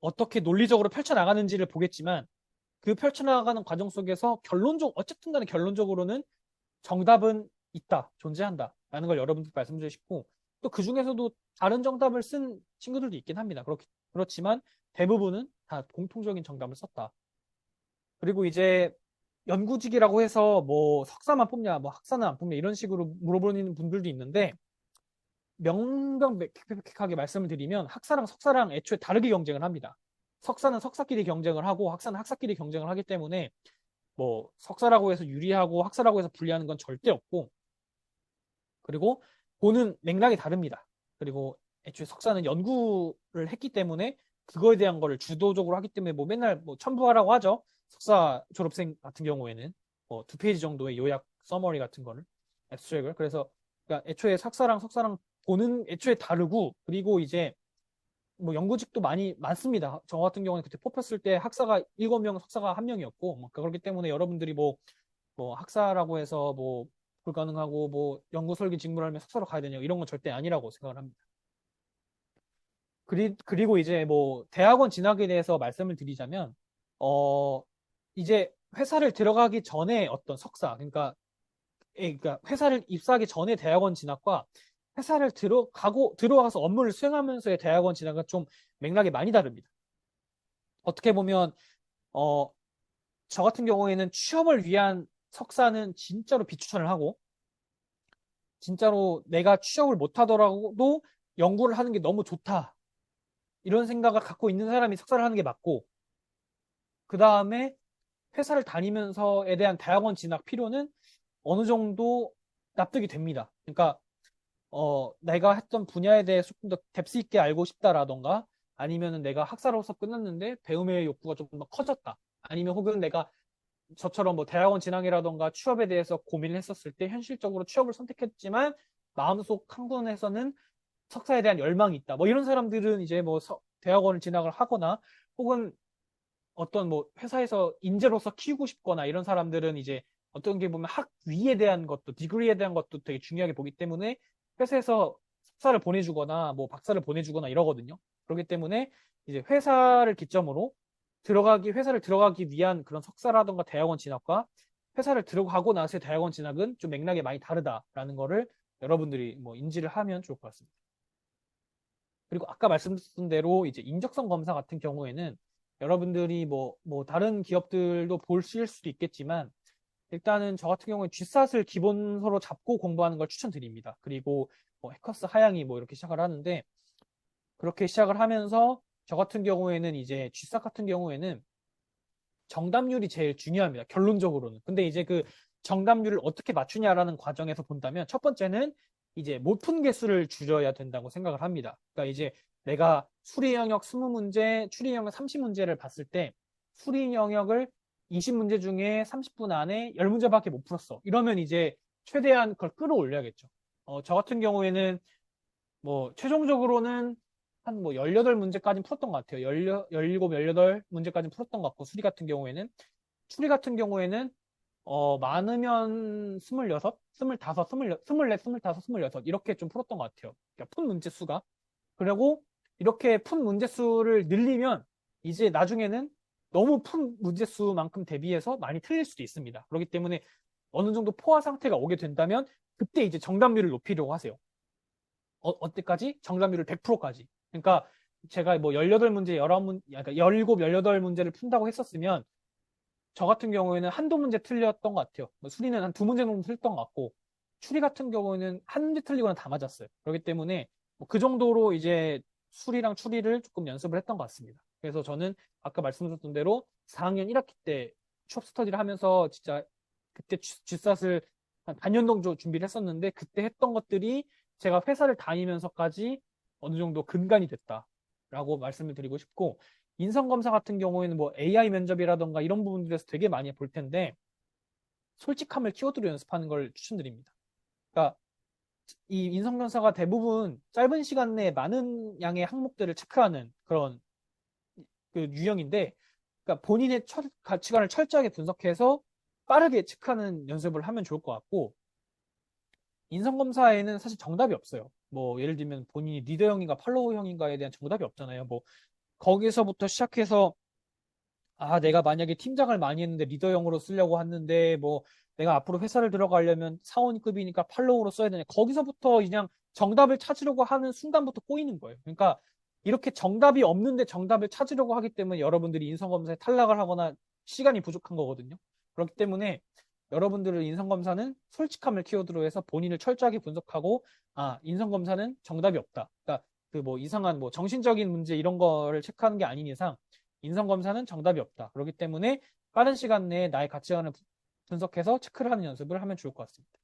어떻게 논리적으로 펼쳐나가는지를 보겠지만 그 펼쳐나가는 과정 속에서 어쨌든 간에 결론적으로는 정답은 있다, 존재한다. 라는 걸 여러분들 말씀드리고 싶고 또 그 중에서도 다른 정답을 쓴 친구들도 있긴 합니다. 그렇지만 대부분은 다 공통적인 정답을 썼다. 그리고 이제 연구직이라고 해서 뭐 석사만 뽑냐, 뭐 학사는 안 뽑냐 이런 식으로 물어보는 분들도 있는데 명명백백하게 말씀을 드리면 학사랑 석사랑 애초에 다르게 경쟁을 합니다. 석사는 석사끼리 경쟁을 하고 학사는 학사끼리 경쟁을 하기 때문에 뭐 석사라고 해서 유리하고 학사라고 해서 불리하는 건 절대 없고 그리고 보는 맥락이 다릅니다. 그리고 애초에 석사는 연구를 했기 때문에 그거에 대한 거를 주도적으로 하기 때문에 뭐 맨날 뭐 첨부하라고 하죠. 석사 졸업생 같은 경우에는 뭐 2페이지 정도의 요약 서머리 같은 거를 앱스트랙을 그래서 그러니까 애초에 석사랑 보는 애초에 다르고 그리고 이제 뭐 연구직도 많습니다. 저 같은 경우는 그때 뽑혔을 때 학사가 7명, 석사가 1명이었고 뭐 그렇기 때문에 여러분들이 뭐 학사라고 해서 뭐 불가능하고 뭐 연구 설계 직무를 하면 석사로 가야 되냐 이런 건 절대 아니라고 생각을 합니다. 그리고 이제 뭐 대학원 진학에 대해서 말씀을 드리자면 어 이제 회사를 들어가기 전에 어떤 석사 그러니까 회사를 입사하기 전에 대학원 진학과 회사를 들어와서 업무를 수행하면서의 대학원 진학은 좀 맥락이 많이 다릅니다. 어떻게 보면 어 저 같은 경우에는 취업을 위한 석사는 진짜로 비추천을 하고 진짜로 내가 취업을 못하더라도 연구를 하는 게 너무 좋다. 이런 생각을 갖고 있는 사람이 석사를 하는 게 맞고, 그 다음에 회사를 다니면서에 대한 대학원 진학 필요는 어느 정도 납득이 됩니다. 그러니까, 내가 했던 분야에 대해서 조금 더 뎁스 있게 알고 싶다라던가, 아니면은 내가 학사로서 끝났는데 배움의 욕구가 조금 더 커졌다. 아니면 혹은 내가 저처럼 뭐 대학원 진학이라던가 취업에 대해서 고민을 했었을 때 현실적으로 취업을 선택했지만 마음속 한 군에서는 석사에 대한 열망이 있다. 뭐 이런 사람들은 이제 뭐 대학원을 진학을 하거나 혹은 어떤 뭐 회사에서 인재로서 키우고 싶거나 이런 사람들은 이제 어떤 게 보면 학위에 대한 것도, 디그리에 대한 것도 되게 중요하게 보기 때문에 회사에서 석사를 보내주거나 뭐 박사를 보내주거나 이러거든요. 그렇기 때문에 이제 회사를 들어가기 위한 그런 석사라던가 대학원 진학과 회사를 들어가고 나서의 대학원 진학은 좀 맥락이 많이 다르다라는 거를 여러분들이 뭐 인지를 하면 좋을 것 같습니다. 그리고 아까 말씀드린 대로 이제 인적성 검사 같은 경우에는 여러분들이 뭐 다른 기업들도 보실 수도 있겠지만 일단은 저 같은 경우에 G샷을 기본서로 잡고 공부하는 걸 추천드립니다. 그리고 뭐 해커스 하양이 뭐 이렇게 시작을 하는데 그렇게 시작을 하면서 저 같은 경우에는 이제 G샷 같은 경우에는 정답률이 제일 중요합니다. 결론적으로는. 근데 이제 그 정답률을 어떻게 맞추냐라는 과정에서 본다면 첫 번째는 이제 못 푼 개수를 줄여야 된다고 생각을 합니다. 그러니까 이제 내가 수리 영역 20문제, 추리 영역 30문제를 봤을 때 수리 영역을 20문제 중에 30분 안에 10문제밖에 못 풀었어. 이러면 이제 최대한 그걸 끌어올려야겠죠. 저 같은 경우에는 뭐 최종적으로는 한 뭐 18문제까지 풀었던 것 같아요. 17, 18문제까지 풀었던 것 같고 수리 같은 경우에는 추리 같은 경우에는 많으면 26, 25, 24, 25, 26 이렇게 좀 풀었던 것 같아요. 그러니까 푼 문제 수가. 그리고 이렇게 푼 문제 수를 늘리면 이제 나중에는 너무 푼 문제 수만큼 대비해서 많이 틀릴 수도 있습니다. 그렇기 때문에 어느 정도 포화 상태가 오게 된다면 그때 이제 정답률을 높이려고 하세요. 어때까지? 정답률을 100%까지. 그러니까 제가 뭐 18문제, 19문, 그러니까 17, 18문제를 푼다고 했었으면 저 같은 경우에는 한두 문제 틀렸던 것 같아요. 뭐 수리는 한 두 문제 정도 틀렸던 것 같고 추리 같은 경우에는 한 문제 틀리거나 다 맞았어요. 그렇기 때문에 뭐그 정도로 이제 수리랑 추리를 조금 연습을 했던 것 같습니다. 그래서 저는 아까 말씀드렸던 대로 4학년 1학기 때 취업 스터디를 하면서 진짜 그때 G샷을 한 반년 정도 준비를 했었는데 그때 했던 것들이 제가 회사를 다니면서까지 어느 정도 근간이 됐다라고 말씀을 드리고 싶고 인성검사 같은 경우에는 뭐 AI 면접이라던가 이런 부분들에서 되게 많이 볼 텐데 솔직함을 키워드로 연습하는 걸 추천드립니다. 그러니까 이 인성검사가 대부분 짧은 시간 내에 많은 양의 항목들을 체크하는 그런 그 유형인데 그러니까 본인의 가치관을 철저하게 분석해서 빠르게 체크하는 연습을 하면 좋을 것 같고 인성검사에는 사실 정답이 없어요. 뭐 예를 들면 본인이 리더형인가 팔로워형인가에 대한 정답이 없잖아요. 뭐 거기서부터 시작해서 내가 만약에 팀장을 많이 했는데 리더형으로 쓰려고 했는데 뭐 내가 앞으로 회사를 들어가려면 사원급이니까 팔로우로 써야 되냐. 거기서부터 그냥 정답을 찾으려고 하는 순간부터 꼬이는 거예요. 그러니까 이렇게 정답이 없는데 정답을 찾으려고 하기 때문에 여러분들이 인성검사에 탈락을 하거나 시간이 부족한 거거든요. 그렇기 때문에 여러분들의 인성검사는 솔직함을 키워드로 해서 본인을 철저하게 분석하고 인성검사는 정답이 없다. 그러니까 그 뭐 이상한 뭐 정신적인 문제 이런 거를 체크하는 게 아닌 이상 인성검사는 정답이 없다. 그렇기 때문에 빠른 시간 내에 나의 가치관을 분석해서 체크를 하는 연습을 하면 좋을 것 같습니다.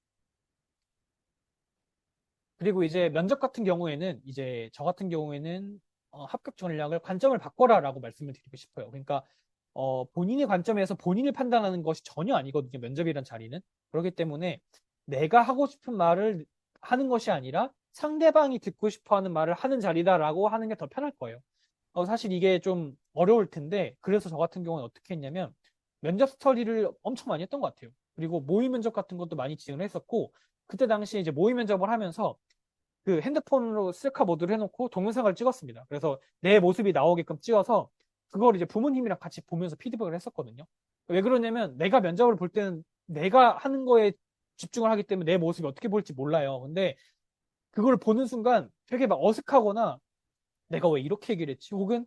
그리고 이제 면접 같은 경우에는 이제 저 같은 경우에는 합격 전략을 관점을 바꿔라라고 말씀을 드리고 싶어요. 그러니까 본인의 관점에서 본인을 판단하는 것이 전혀 아니거든요. 면접이란 자리는. 그렇기 때문에 내가 하고 싶은 말을 하는 것이 아니라 상대방이 듣고 싶어 하는 말을 하는 자리다라고 하는 게 더 편할 거예요. 사실 이게 좀 어려울 텐데, 그래서 저 같은 경우는 어떻게 했냐면, 면접 스터디를 엄청 많이 했던 것 같아요. 그리고 모의 면접 같은 것도 많이 진행을 했었고, 그때 당시에 이제 모의 면접을 하면서 그 핸드폰으로 셀카 모드를 해놓고 동영상을 찍었습니다. 그래서 내 모습이 나오게끔 찍어서 그걸 이제 부모님이랑 같이 보면서 피드백을 했었거든요. 왜 그러냐면 내가 면접을 볼 때는 내가 하는 거에 집중을 하기 때문에 내 모습이 어떻게 보일지 몰라요. 근데 그걸 보는 순간 되게 막 어색하거나 내가 왜 이렇게 얘기를 했지? 혹은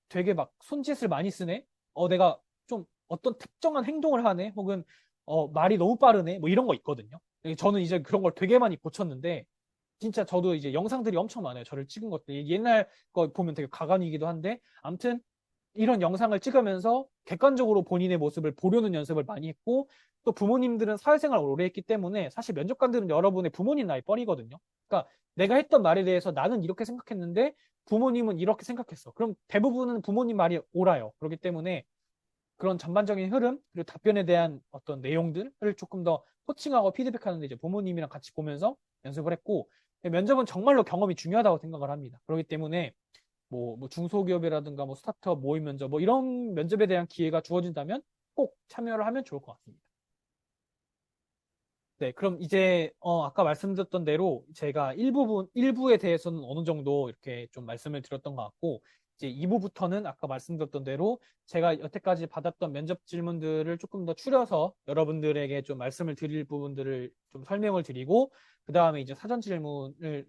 되게 막 손짓을 많이 쓰네? 내가 좀 어떤 특정한 행동을 하네? 혹은 말이 너무 빠르네? 뭐 이런 거 있거든요. 저는 이제 그런 걸 되게 많이 고쳤는데 진짜 저도 이제 영상들이 엄청 많아요. 저를 찍은 것들. 옛날 거 보면 되게 가관이기도 한데 아무튼 이런 영상을 찍으면서 객관적으로 본인의 모습을 보려는 연습을 많이 했고 또 부모님들은 사회생활을 오래 했기 때문에 사실 면접관들은 여러분의 부모님 나이 뻘이거든요. 그러니까 내가 했던 말에 대해서 나는 이렇게 생각했는데 부모님은 이렇게 생각했어. 그럼 대부분은 부모님 말이 옳아요. 그렇기 때문에 그런 전반적인 흐름 그리고 답변에 대한 어떤 내용들을 조금 더 코칭하고 피드백하는데 이제 부모님이랑 같이 보면서 연습을 했고 면접은 정말로 경험이 중요하다고 생각을 합니다. 그렇기 때문에 뭐 중소기업이라든가 뭐 스타트업 모임 면접 뭐 이런 면접에 대한 기회가 주어진다면 꼭 참여를 하면 좋을 것 같습니다. 네, 그럼 이제 아까 말씀드렸던 대로 제가 일부에 대해서는 어느 정도 이렇게 좀 말씀을 드렸던 것 같고, 이제 2부부터는 아까 말씀드렸던 대로 제가 여태까지 받았던 면접 질문들을 조금 더 추려서 여러분들에게 좀 말씀을 드릴 부분들을 좀 설명을 드리고, 그 다음에 이제 사전 질문을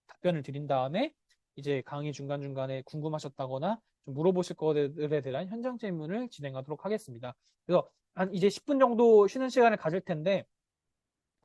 답변을 드린 다음에 이제 강의 중간중간에 궁금하셨다거나 좀 물어보실 것들에 대한 현장 질문을 진행하도록 하겠습니다. 그래서 한 이제 10분 정도 쉬는 시간을 가질 텐데,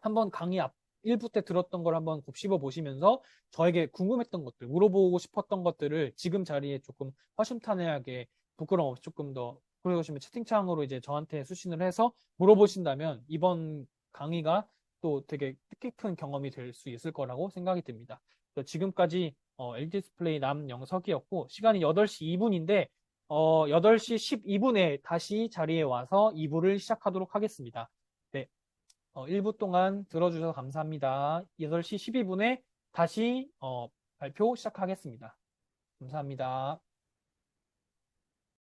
한번 강의 앞 1부 때 들었던 걸 한번 곱씹어 보시면서 저에게 궁금했던 것들, 물어보고 싶었던 것들을 지금 자리에 조금 허심탄회하게 부끄럼 없이 조금 더 그러시면 채팅창으로 이제 저한테 수신을 해서 물어보신다면 이번 강의가 또 되게 뜻깊은 경험이 될 수 있을 거라고 생각이 듭니다. 그래서 지금까지 LG 디스플레이 남영석이었고 시간이 8시 2분인데 8시 12분에 다시 자리에 와서 2부를 시작하도록 하겠습니다. 네. 1부 동안 들어주셔서 감사합니다. 8시 12분에 다시 발표 시작하겠습니다. 감사합니다.